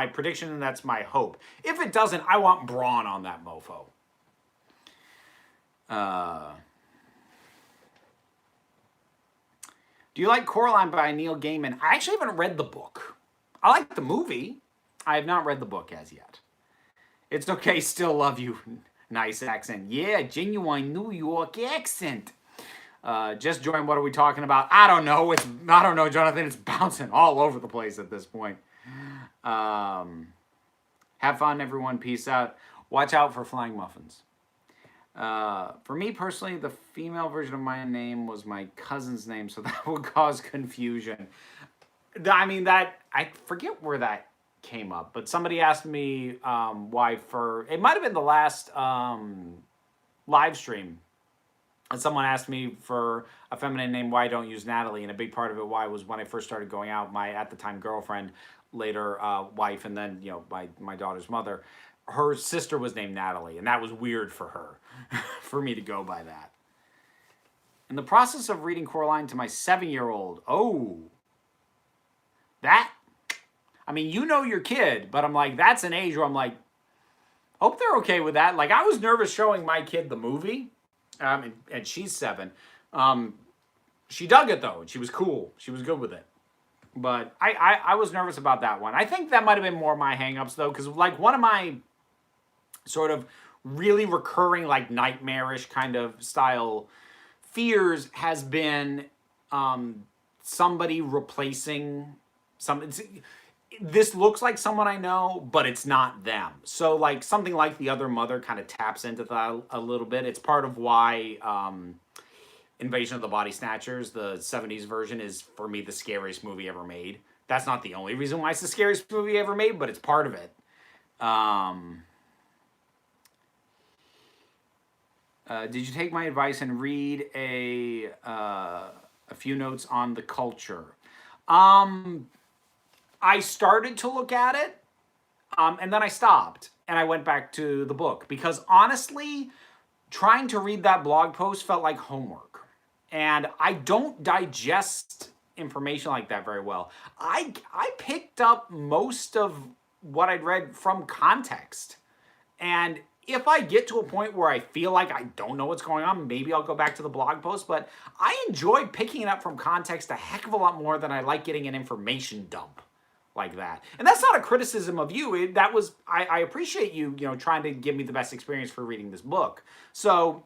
[SPEAKER 1] prediction, and that's my hope. If it doesn't, I want Bronn on that mofo. Do you like Coraline by Neil Gaiman? I actually haven't read the book. I like the movie. I have not read the book as yet. It's okay, still love you. Nice accent. Yeah, genuine New York accent. Just joined. What are we talking about? I don't know. I don't know, Jonathan. It's bouncing all over the place at this point. Have fun, everyone. Peace out. Watch out for flying muffins. For me personally, the female version of my name was my cousin's name, so that would cause confusion. I mean, I forget where that came up, but somebody asked me why it might have been the last live stream. And someone asked me for a feminine name, why I don't use Natalie. And a big part of it why was when I first started going out, my at the time girlfriend, later wife, and then, you know, my daughter's mother, her sister was named Natalie. And that was weird for her, for me to go by that. In the process of reading Coraline to my 7-year-old, I mean, you know your kid, but I'm like, that's an age where I'm like, hope they're okay with that. Like, I was nervous showing my kid the movie. And she's 7. She dug it though. She was cool. She was good with it. But I was nervous about that one. I think that might have been more my hangups though, because like one of my sort of really recurring, like nightmarish kind of style fears has been somebody replacing this looks like someone I know, but it's not them. So like something like The Other Mother kind of taps into that a little bit. It's part of why Invasion of the Body Snatchers, the 70s version, is for me the scariest movie ever made. That's not the only reason why it's the scariest movie ever made, but it's part of it. Did you take my advice and read a few notes on the culture? I started to look at it, and then I stopped, and I went back to the book. Because honestly, trying to read that blog post felt like homework. And I don't digest information like that very well. I picked up most of what I'd read from context. And if I get to a point where I feel like I don't know what's going on, maybe I'll go back to the blog post. But I enjoy picking it up from context a heck of a lot more than I like getting an information dump like that. And that's not a criticism of you. I appreciate you, trying to give me the best experience for reading this book. So,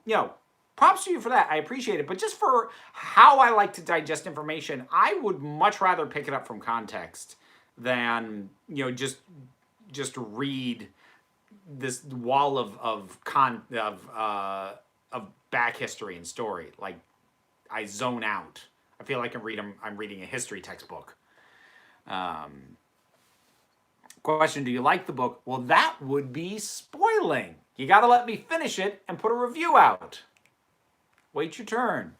[SPEAKER 1] props to you for that. I appreciate it. But just for how I like to digest information, I would much rather pick it up from context than, just read this wall of back history and story. Like, I zone out. I feel like I'm reading a history textbook. Question, do you like the book? Well, that would be spoiling. You got to let me finish it and put a review out. Wait your turn.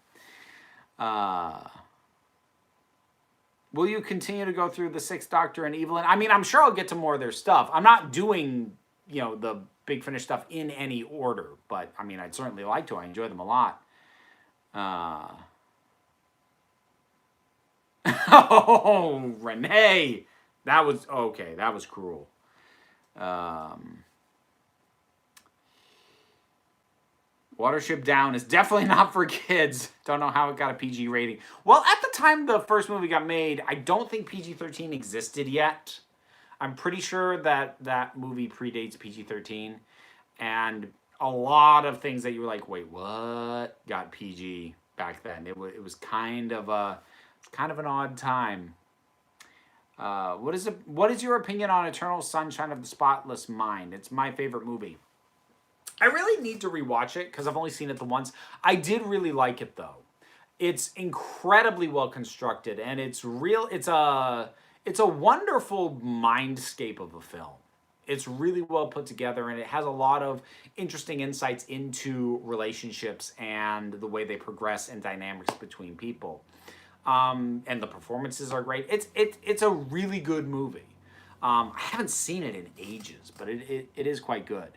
[SPEAKER 1] Will you continue to go through the Sixth Doctor and Evelyn? I mean, I'm sure I'll get to more of their stuff. I'm not doing, the Big Finish stuff in any order, but I mean, I'd certainly like to. I enjoy them a lot. Oh, Renee. That was, okay, that was cruel. Watership Down is definitely not for kids. Don't know how it got a PG rating. Well, at the time the first movie got made, I don't think PG-13 existed yet. I'm pretty sure that that movie predates PG-13. And a lot of things that you were like, wait, what? Got PG back then. It was kind of an odd time. What is your opinion on Eternal Sunshine of the Spotless Mind? It's my favorite movie. I really need to rewatch it because I've only seen it the once. I did really like it though. It's incredibly well constructed, and it's real. It's a wonderful mindscape of a film. It's really well put together, and it has a lot of interesting insights into relationships and the way they progress and dynamics between people. And the performances are great. It's a really good movie. I haven't seen it in ages, but it is quite good.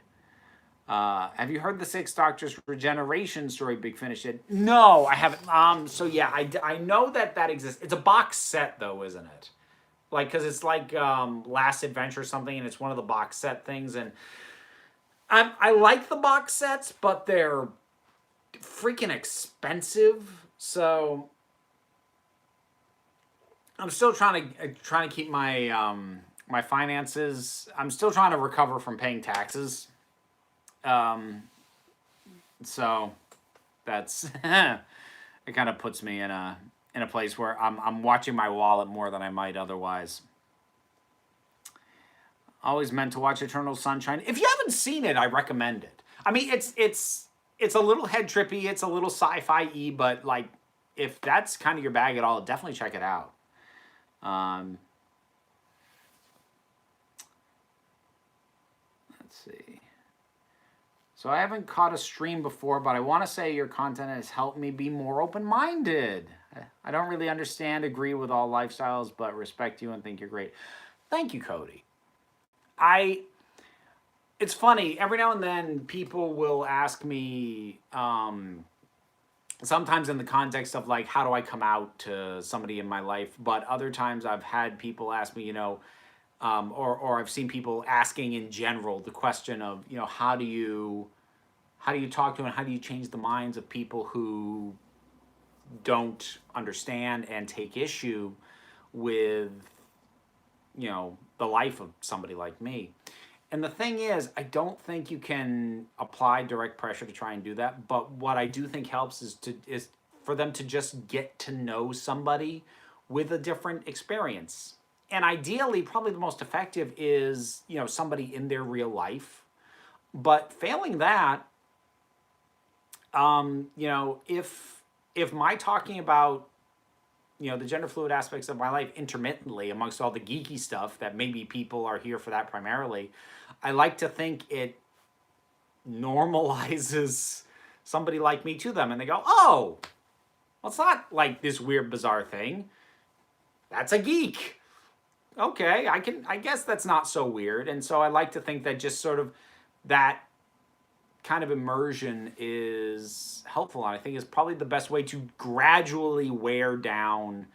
[SPEAKER 1] Have you heard the Sixth Doctor's regeneration story Big Finish did? No, I haven't. So yeah, I know that exists. It's a box set though, isn't it? Like, because it's like Last Adventure or something, and it's one of the box set things. And I like the box sets, but they're freaking expensive. So I'm still trying to keep my my finances. I'm still trying to recover from paying taxes. So that's it kind of puts me in a place where I'm watching my wallet more than I might otherwise. Always meant to watch Eternal Sunshine. If you haven't seen it, I recommend it. I mean, it's a little head trippy, it's a little sci-fi-y, but like if that's kind of your bag at all, definitely check it out. Let's see. So I haven't caught a stream before, but I want to say your content has helped me be more open-minded. I don't really agree with all lifestyles, but respect you and think you're great. Thank you, Cody. It's funny, every now and then people will ask me, sometimes in the context of like, how do I come out to somebody in my life? But other times I've had people ask me, or I've seen people asking in general the question of, how do you talk to and how do you change the minds of people who don't understand and take issue with, the life of somebody like me. And the thing is, I don't think you can apply direct pressure to try and do that. But what I do think helps is for them to just get to know somebody with a different experience. And ideally, probably the most effective is, somebody in their real life. But failing that, if my talking about, the gender fluid aspects of my life intermittently amongst all the geeky stuff that maybe people are here for that primarily, I like to think it normalizes somebody like me to them. And they go, oh, well, it's not like this weird, bizarre thing. That's a geek. Okay, I guess that's not so weird. And so I like to think that just sort of that kind of immersion is helpful. And I think it's probably the best way to gradually wear down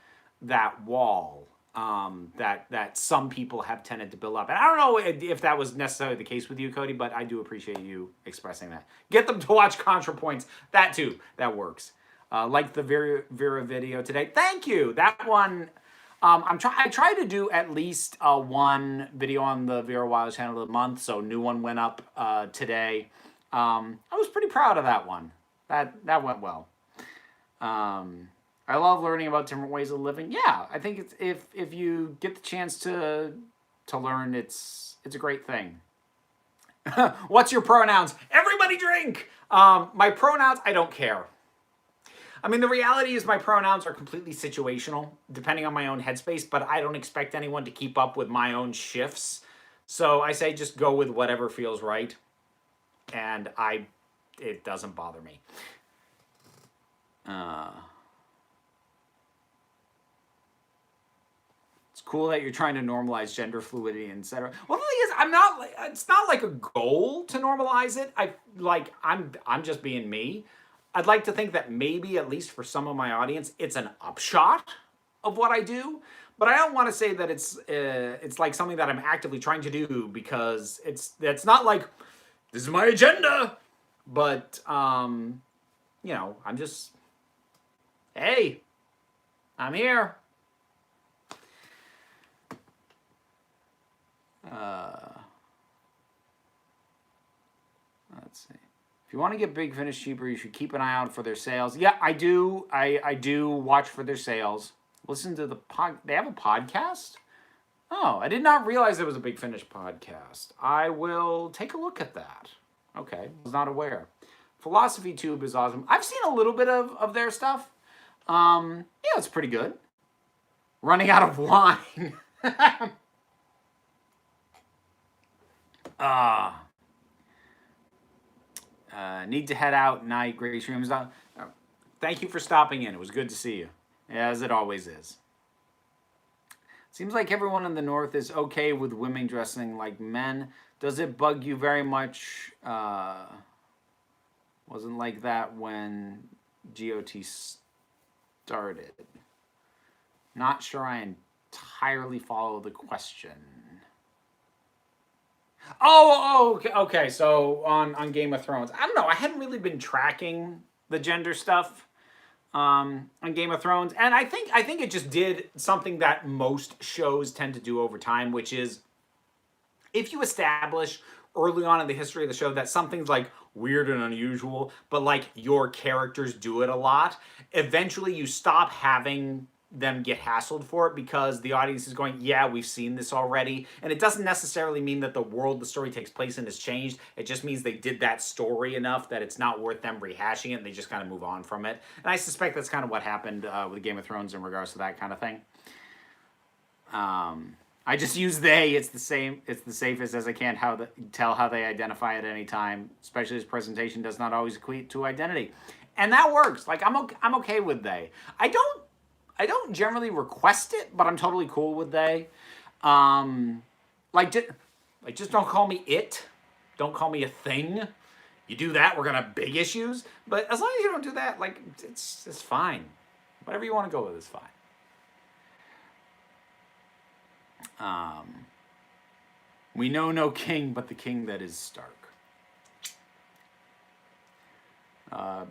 [SPEAKER 1] that wall that some people have tended to build up. And I don't know if that was necessarily the case with you, Cody, but I do appreciate you expressing that. Get them to watch ContraPoints. That too, that works. Like the Vera video today. Thank you. That one, I try to do at least one video on the Vera Wiles channel a month. So new one went up today. I was pretty proud of that one. That went well. I love learning about different ways of living. Yeah, I think it's if you get the chance to learn, it's a great thing. What's your pronouns? Everybody drink. My pronouns, I don't care. I mean, the reality is my pronouns are completely situational, depending on my own headspace, but I don't expect anyone to keep up with my own shifts. So I say just go with whatever feels right. And it doesn't bother me. It's cool that you're trying to normalize gender fluidity, etc. Well, the thing is, I'm not like, it's not like a goal to normalize it. I'm just being me. I'd like to think that maybe, at least for some of my audience, it's an upshot of what I do. But I don't want to say that it's like something that I'm actively trying to do, because it's not like this is my agenda. But you know, I'm just, hey, I'm here. Let's see. If you want to get Big Finish cheaper, you should keep an eye out for their sales. Yeah, I do. I do watch for their sales. Listen to the They have a podcast? Oh, I did not realize there was a Big Finish podcast. I will take a look at that. Okay, I was not aware. Philosophy Tube is awesome. I've seen a little bit of their stuff. Yeah, it's pretty good. Running out of wine. Need to head out. Night, great streams. Thank you for stopping in. It was good to see you, as it always is. Seems like everyone in the North is okay with women dressing like men. Does it bug you very much? Wasn't like that when GOT started. Not sure I entirely follow the question. Okay. So on Game of Thrones, I don't know. I hadn't really been tracking the gender stuff on Game of Thrones, and I think it just did something that most shows tend to do over time, which is if you establish early on in the history of the show that something's like weird and unusual, but like your characters do it a lot, eventually you stop having them get hassled for it, because the audience is going, yeah, we've seen this already. And it doesn't necessarily mean that the world the story takes place in has changed. It just means they did that story enough that it's not worth them rehashing it, and they just kind of move on from it. And I suspect that's kind of what happened with Game of Thrones in regards to that kind of thing. I just use they. It's the same. It's the safest as I can tell how they identify at any time, especially as presentation does not always equate to identity. And that works. Like, I'm okay with they. I don't generally request it, but I'm totally cool with they. Just don't call me it. Don't call me a thing. You do that, we're gonna have big issues. But as long as you don't do that, like, it's fine. Whatever you want to go with is fine. We know no king but the king that is Stark.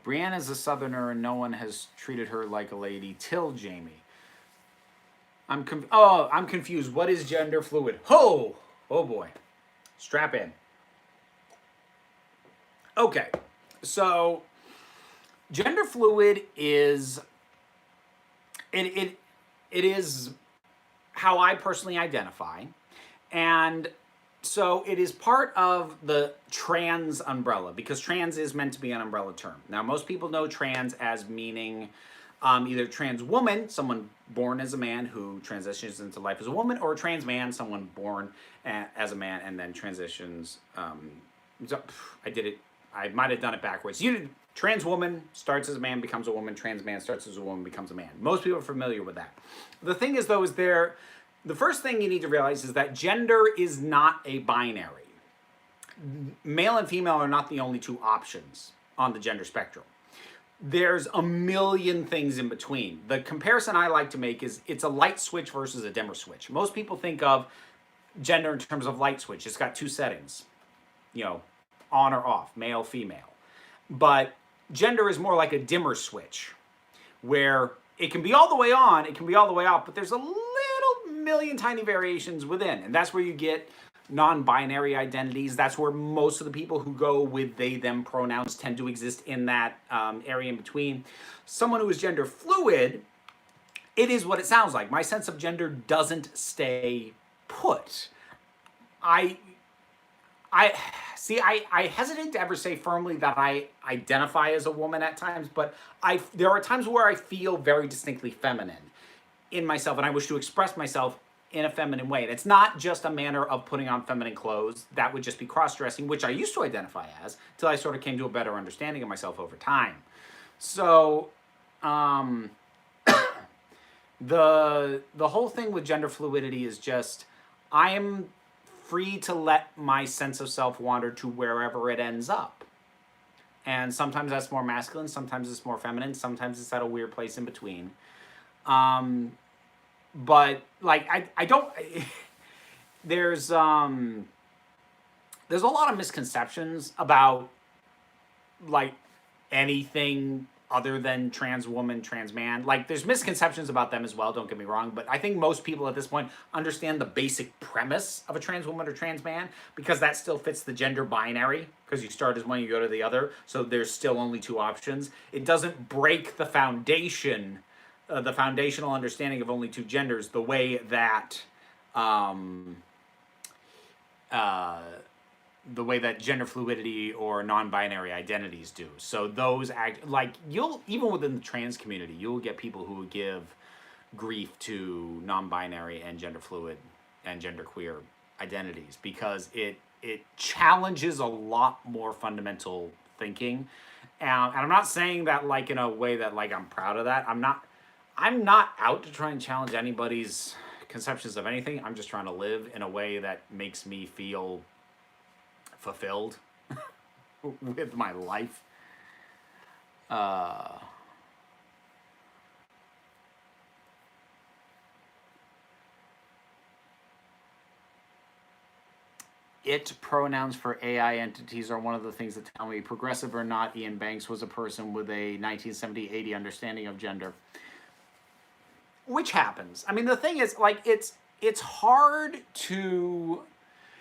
[SPEAKER 1] Brienne is a southerner and no one has treated her like a lady till Jamie. I'm confused. What is gender fluid? Oh boy. Strap in. Okay. So gender fluid is it is how I personally identify, and so it is part of the trans umbrella, because trans is meant to be an umbrella term. Now, most people know trans as meaning either trans woman, someone born as a man who transitions into life as a woman, or a trans man, someone born as a man and then transitions. I might have done it backwards. Trans woman starts as a man, becomes a woman. Trans man starts as a woman, becomes a man. Most people are familiar with that. The thing is, though, the first thing you need to realize is that gender is not a binary. Male and female are not the only two options on the gender spectrum. There's a million things in between. The comparison I like to make is it's a light switch versus a dimmer switch. Most people think of gender in terms of light switch. It's got two settings, on or off, male, female. But gender is more like a dimmer switch, where it can be all the way on, it can be all the way off, but there's a little million tiny variations within. And that's where you get non-binary identities. That's where most of the people who go with they, them pronouns tend to exist in that area in between. Someone who is gender fluid, it is what it sounds like. My sense of gender doesn't stay put. I hesitate to ever say firmly that I identify as a woman at times, but there are times where I feel very distinctly feminine in myself, and I wish to express myself in a feminine way. And it's not just a manner of putting on feminine clothes. That would just be cross-dressing, which I used to identify as, till I sort of came to a better understanding of myself over time. So, The whole thing with gender fluidity is just I am free to let my sense of self wander to wherever it ends up. And sometimes that's more masculine, sometimes it's more feminine, sometimes it's at a weird place in between. But like I don't there's a lot of misconceptions about like anything other than trans woman, trans man. Like there's misconceptions about them as well, don't get me wrong, but I think most people at this point understand the basic premise of a trans woman or trans man because that still fits the gender binary because you start as one, you go to the other, so there's still only two options. It doesn't break the foundation, the foundational understanding of only two genders the way that the way that gender fluidity or non-binary identities do. So those act like you'll even within the trans community, you'll get people who will give grief to non-binary and gender fluid and genderqueer identities because it challenges a lot more fundamental thinking. And I'm not saying that like in a way that like I'm proud of that. I'm not out to try and challenge anybody's conceptions of anything. I'm just trying to live in a way that makes me feel fulfilled with my life. It pronouns for AI entities are one of the things that tell me, progressive or not, Ian Banks was a person with a 1970-80 understanding of gender. Which happens. I mean, the thing is, like, it's hard to...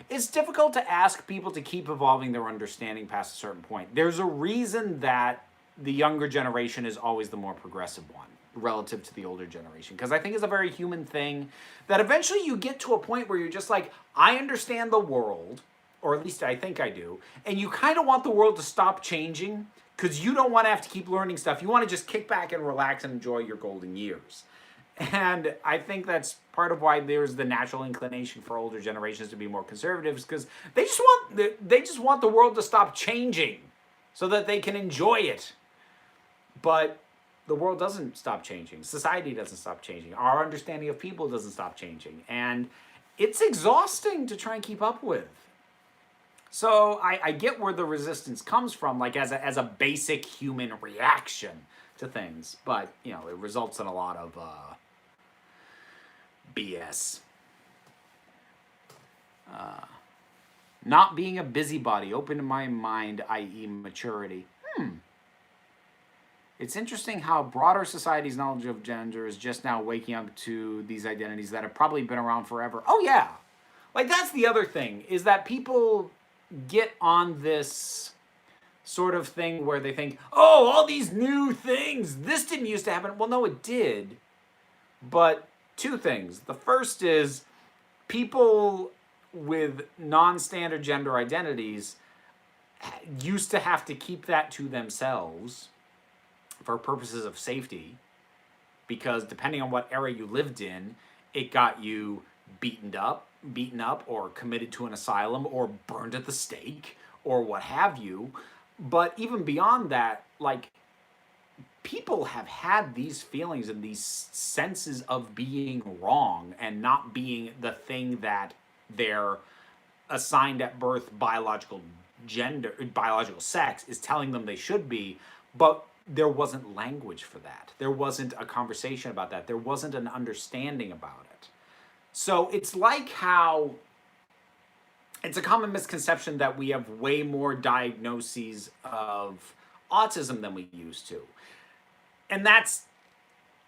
[SPEAKER 1] It's difficult to ask people to keep evolving their understanding past a certain point. There's a reason that the younger generation is always the more progressive one relative to the older generation. Because I think it's a very human thing that eventually you get to a point where you're just like, I understand the world, or at least I think I do, and you kind of want the world to stop changing because you don't want to have to keep learning stuff. You want to just kick back and relax and enjoy your golden years. And I think that's part of why there's the natural inclination for older generations to be more conservatives because they just want the world to stop changing so that they can enjoy it. But the world doesn't stop changing. Society doesn't stop changing. Our understanding of people doesn't stop changing. And it's exhausting to try and keep up with. So I get where the resistance comes from, like as a basic human reaction to things. But, you know, it results in a lot of... BS. Not being a busybody, open to my mind, i.e. maturity. It's interesting how broader society's knowledge of gender is just now waking up to these identities that have probably been around forever. Oh yeah! Like that's the other thing, is that people get on this sort of thing where they think, oh, all these new things, this didn't used to happen. Well, no, it did. But two things. The first is people with non-standard gender identities used to have to keep that to themselves for purposes of safety because depending on what era you lived in, it got you beaten up or committed to an asylum or burned at the stake or what have you. But even beyond that, like people have had these feelings and these senses of being wrong and not being the thing that their assigned at birth biological sex is telling them they should be, but there wasn't language for that. There wasn't a conversation about that. There wasn't an understanding about it. So it's like how it's a common misconception that we have way more diagnoses of autism than we used to. And that's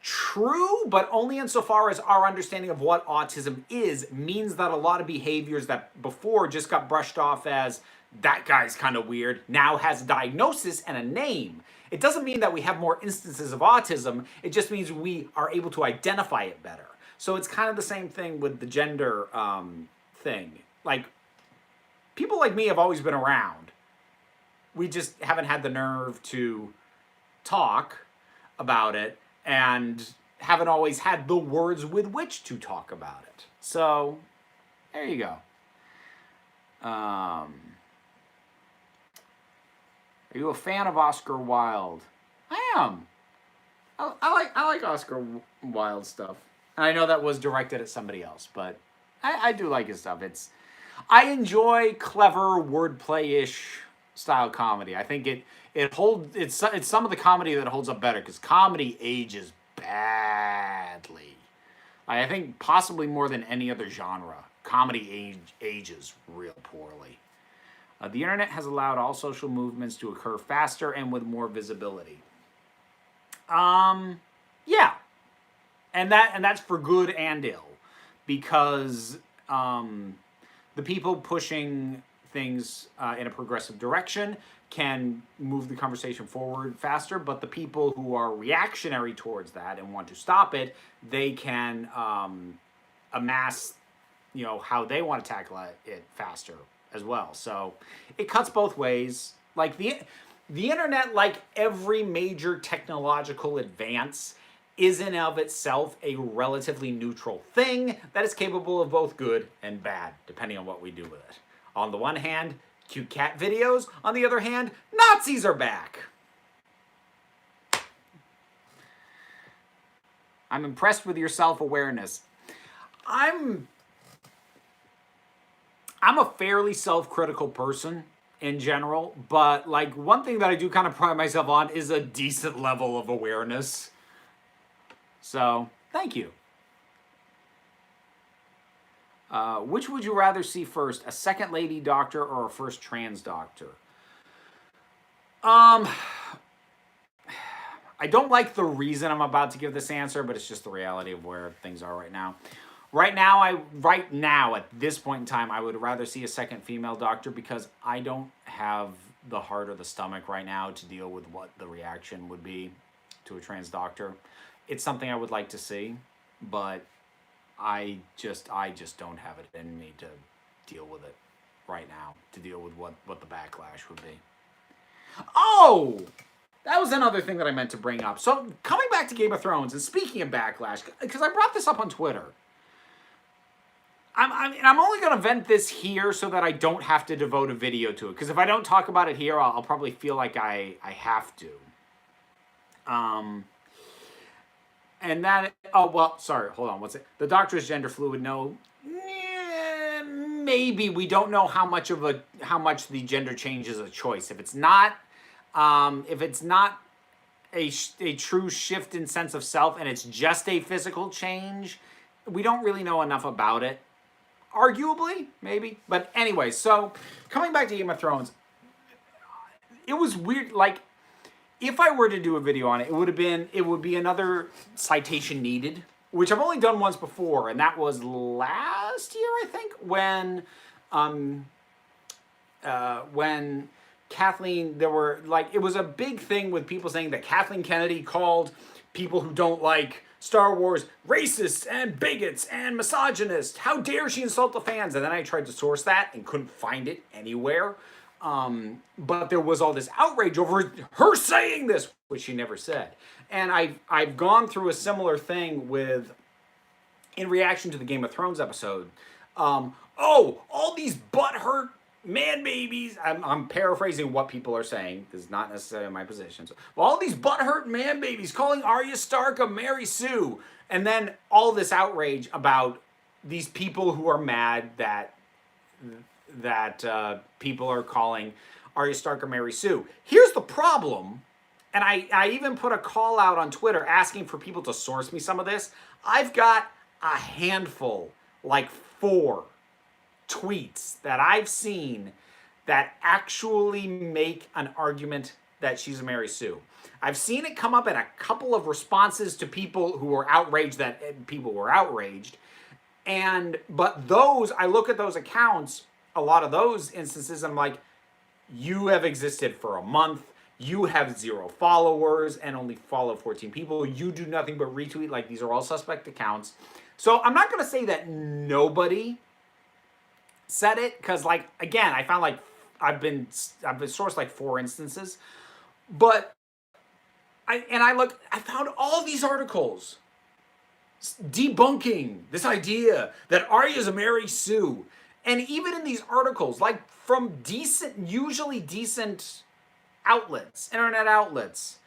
[SPEAKER 1] true, but only insofar as our understanding of what autism is means that a lot of behaviors that before just got brushed off as that guy's kind of weird now has a diagnosis and a name. It doesn't mean that we have more instances of autism. It just means we are able to identify it better. So it's kind of the same thing with the gender thing. Like, people like me have always been around. We just haven't had the nerve to talk about it and haven't always had the words with which to talk about it. So, there you go. Are you a fan of Oscar Wilde? I am. I like Oscar Wild stuff. And I know that was directed at somebody else, but I do like his stuff. I enjoy clever wordplay-ish style comedy. I think it's some of the comedy that holds up better because comedy ages badly. I think possibly more than any other genre. Comedy ages real poorly. The internet has allowed all social movements to occur faster and with more visibility. Yeah, and that's for good and ill, because the people pushing things in a progressive direction can move the conversation forward faster, but the people who are reactionary towards that and want to stop it, they can amass, how they want to tackle it faster as well. So it cuts both ways. Like the internet, like every major technological advance, is in of itself a relatively neutral thing that is capable of both good and bad, depending on what we do with it. On the one hand, cute cat videos. On the other hand, Nazis are back. I'm impressed with your self-awareness. I'm a fairly self-critical person in general, but like one thing that I do kind of pride myself on is a decent level of awareness. So, thank you. Which would you rather see first, a second lady doctor or a first trans doctor? I don't like the reason I'm about to give this answer, but it's just the reality of where things are right now. Right now, at this point in time, I would rather see a second female doctor because I don't have the heart or the stomach right now to deal with what the reaction would be to a trans doctor. It's something I would like to see, but I just don't have it in me to deal with it right now, to deal with what the backlash would be. Oh! That was another thing that I meant to bring up. So, coming back to Game of Thrones, and speaking of backlash, because I brought this up on Twitter, I'm only going to vent this here so that I don't have to devote a video to it. Because if I don't talk about it here, I'll probably feel like I have to. And that, oh, well, sorry, hold on, what's it? The doctor is gender fluid, no. Maybe. We don't know how much the gender change is a choice. If it's not a true shift in sense of self and it's just a physical change, we don't really know enough about it. Arguably, maybe. But anyway, so coming back to Game of Thrones, it was weird. Like, if I were to do a video on it, it would be another citation needed, which I've only done once before, and that was last year, I think, when Kathleen, it was a big thing with people saying that Kathleen Kennedy called people who don't like Star Wars racists and bigots and misogynists. How dare she insult the fans? And then I tried to source that and couldn't find it anywhere. But there was all this outrage over her saying this, which she never said. And I've gone through a similar thing in reaction to the Game of Thrones episode. All these butthurt man babies. I'm paraphrasing what people are saying. This is not necessarily my position. So, all these butthurt man babies calling Arya Stark a Mary Sue. And then all this outrage about these people who are mad that people are calling Arya Stark or Mary Sue. Here's the problem, and I even put a call out on Twitter asking for people to source me some of this. I've got a handful, like 4 tweets that I've seen that actually make an argument that she's a Mary Sue. I've seen it come up in a couple of responses to people who were outraged that people were outraged. But those, I look at those accounts, a lot of those instances, I'm like, you have existed for a month, you have 0 followers and only follow 14 people, you do nothing but retweet, like these are all suspect accounts. So I'm not going to say that nobody said it, because like, again, I found like, I've been sourced like 4 instances, but I found all these articles debunking this idea that Arya is a Mary Sue. And even in these articles, like from usually decent outlets, internet outlets,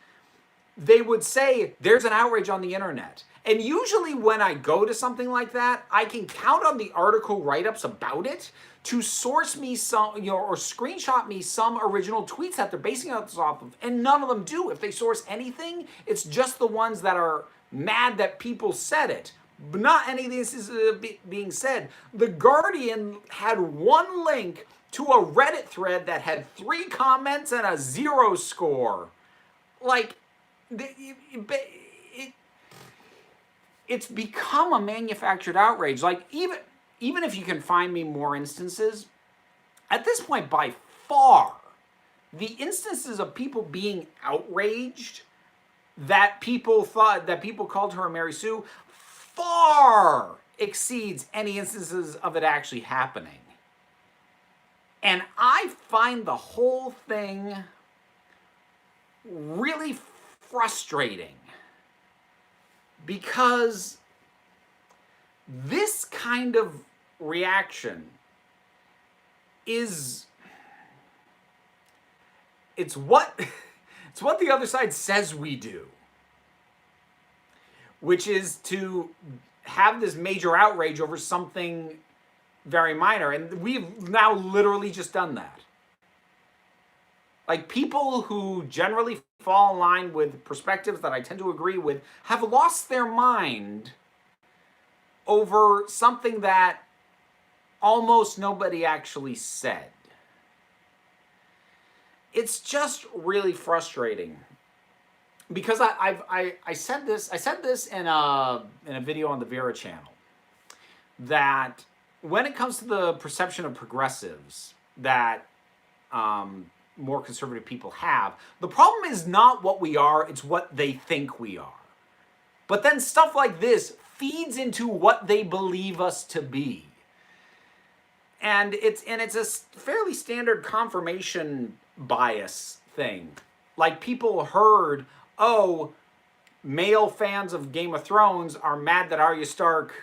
[SPEAKER 1] they would say there's an outrage on the internet. And usually when I go to something like that, I can count on the article write-ups about it to source me some, or screenshot me some original tweets that they're basing it off of. And none of them do. If they source anything, it's just the ones that are mad that people said it. But not any of this is being said. The Guardian had one link to a Reddit thread that had 3 comments and a 0 score. Like, it's become a manufactured outrage. Like, even if you can find me more instances, at this point, by far, the instances of people being outraged that people called her a Mary Sue far exceeds any instances of it actually happening. And I find the whole thing really frustrating because this kind of reaction it's what the other side says we do, which is to have this major outrage over something very minor. And we've now literally just done that. Like, people who generally fall in line with perspectives that I tend to agree with have lost their mind over something that almost nobody actually said. It's just really frustrating because I said this in a video on the Vera channel, that when it comes to the perception of progressives that more conservative people have, the problem is not what we are, it's what they think we are. But then stuff like this feeds into what they believe us to be. And it's a fairly standard confirmation bias thing. Like, people heard, oh, male fans of Game of Thrones are mad that Arya Stark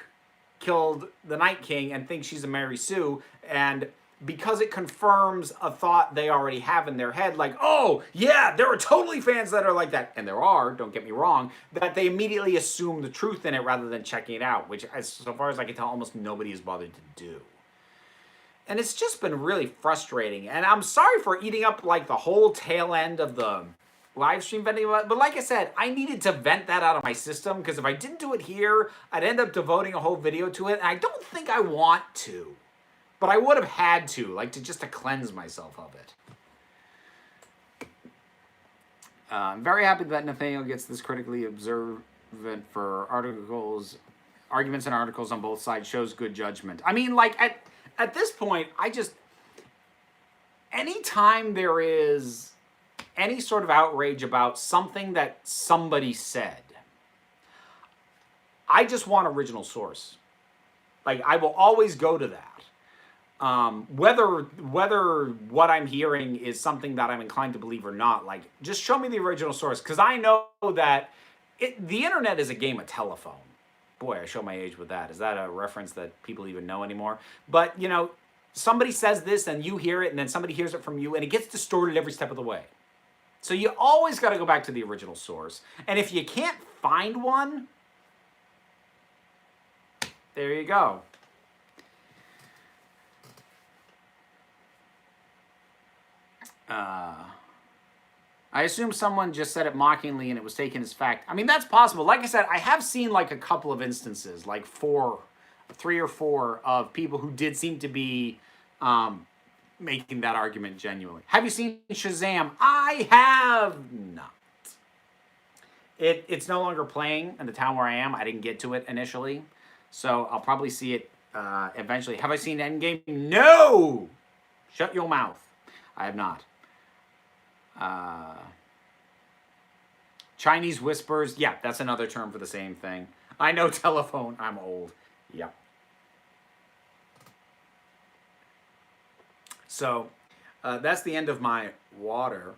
[SPEAKER 1] killed the Night King and think she's a Mary Sue, and because it confirms a thought they already have in their head, like, oh, yeah, there are totally fans that are like that, and there are, don't get me wrong, that they immediately assume the truth in it rather than checking it out, which, as so far as I can tell, almost nobody has bothered to do. And it's just been really frustrating, and I'm sorry for eating up, like, the whole tail end of the live stream venting, but like I said, I needed to vent that out of my system, because if I didn't do it here, I'd end up devoting a whole video to it, and I don't think I want to. But I would have had to, like, to cleanse myself of it. I'm very happy that Nathaniel gets this critically observant for arguments and articles on both sides. Shows good judgment. I mean, like, at this point, anytime there is any sort of outrage about something that somebody said, I just want original source. Like, I will always go to that. Whether what I'm hearing is something that I'm inclined to believe or not, like, just show me the original source, because I know that the internet is a game of telephone. Boy, I show my age with that. Is that a reference that people even know anymore? But, you know, somebody says this and you hear it, and then somebody hears it from you, and it gets distorted every step of the way. So you always got to go back to the original source. And if you can't find one, there you go. I assume someone just said it mockingly and it was taken as fact. I mean, that's possible. Like I said, I have seen like a couple of instances, like 3 or 4 of people who did seem to be making that argument genuinely. Have you seen Shazam? I have not. It's no longer playing in the town where I am. I didn't get to it initially, so I'll probably see it eventually. Have I seen Endgame? No! Shut your mouth. I have not. Chinese whispers. Yeah, that's another term for the same thing. I know telephone. I'm old. Yep. So, that's the end of my water.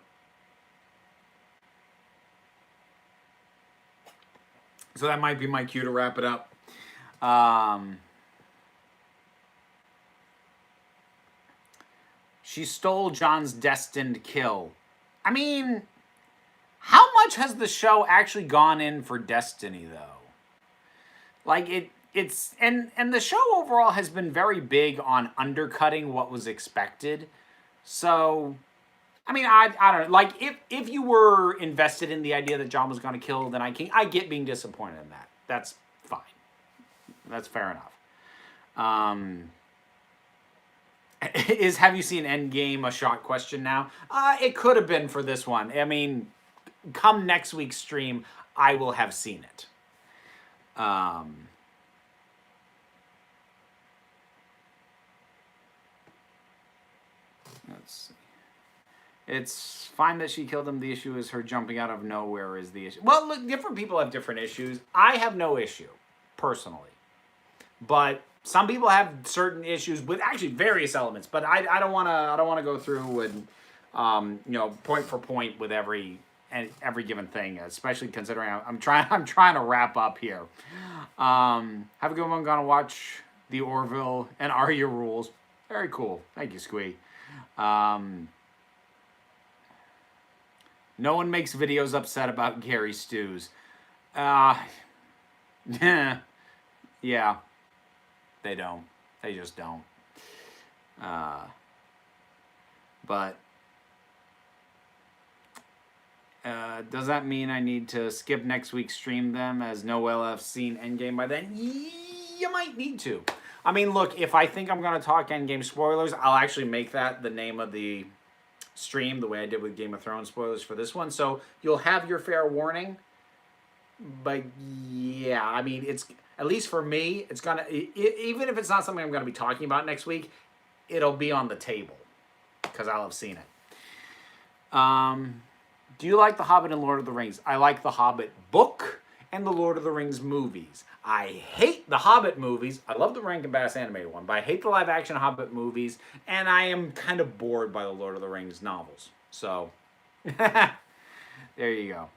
[SPEAKER 1] So that might be my cue to wrap it up. She stole John's destined kill. I mean, how much has the show actually gone in for Destiny, though? Like it's and the show overall has been very big on undercutting what was expected. So I mean, I don't know. Like, if you were invested in the idea that Jon was going to kill the Night King, I get being disappointed in that. That's fine. That's fair enough. Is have you seen Endgame a shot question now? It could have been for this one. I mean, come next week's stream, I will have seen it. Let's see. It's fine that she killed him. The issue is her jumping out of nowhere is the issue. Well, look, different people have different issues. I have no issue, personally. But some people have certain issues with actually various elements. But I don't want to go through and point for point with every given thing, especially considering I'm trying to wrap up here. Have a good one. Gonna watch the Orville and Arya Rules. Very cool. Thank you, Squee. No one makes videos upset about Gary Stews. Yeah. They don't. They just don't. But does that mean I need to skip next week's stream then, as no one will have seen Endgame by then? You might need to. I mean, look, if I think I'm going to talk Endgame spoilers, I'll actually make that the name of the stream, the way I did with Game of Thrones spoilers for this one. So you'll have your fair warning. But yeah, I mean, it's, at least for me, it's gonna, even if it's not something I'm going to be talking about next week, it'll be on the table because I'll have seen it. Do you like The Hobbit and Lord of the Rings? I like The Hobbit book and the Lord of the Rings movies. I hate the Hobbit movies. I love the Rankin Bass animated one, but I hate the live action Hobbit movies, and I am kind of bored by the Lord of the Rings novels. So, there you go.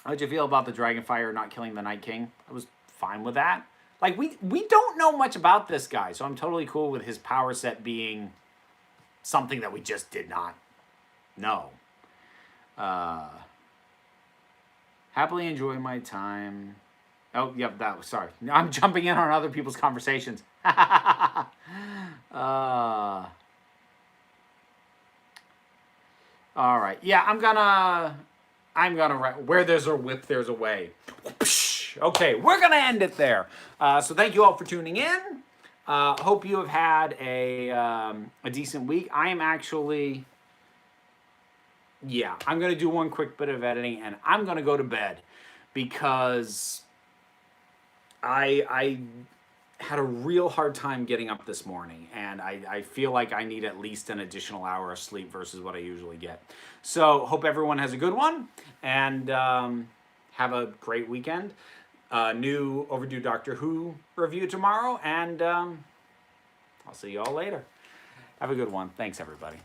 [SPEAKER 1] How'd you feel about the Dragonfire not killing the Night King? I was fine with that. Like, we don't know much about this guy, so I'm totally cool with his power set being something that we just did not know. Happily enjoy my time. Oh, yep, that was, sorry. I'm jumping in on other people's conversations. All right. Yeah, I'm gonna, where there's a whip, there's a way. Okay, we're gonna end it there. So thank you all for tuning in. Hope you have had a decent week. I am actually, yeah, I'm going to do one quick bit of editing, and I'm going to go to bed because I had a real hard time getting up this morning, and I feel like I need at least an additional hour of sleep versus what I usually get. So hope everyone has a good one, and have a great weekend. New overdue Doctor Who review tomorrow, and I'll see you all later. Have a good one. Thanks, everybody.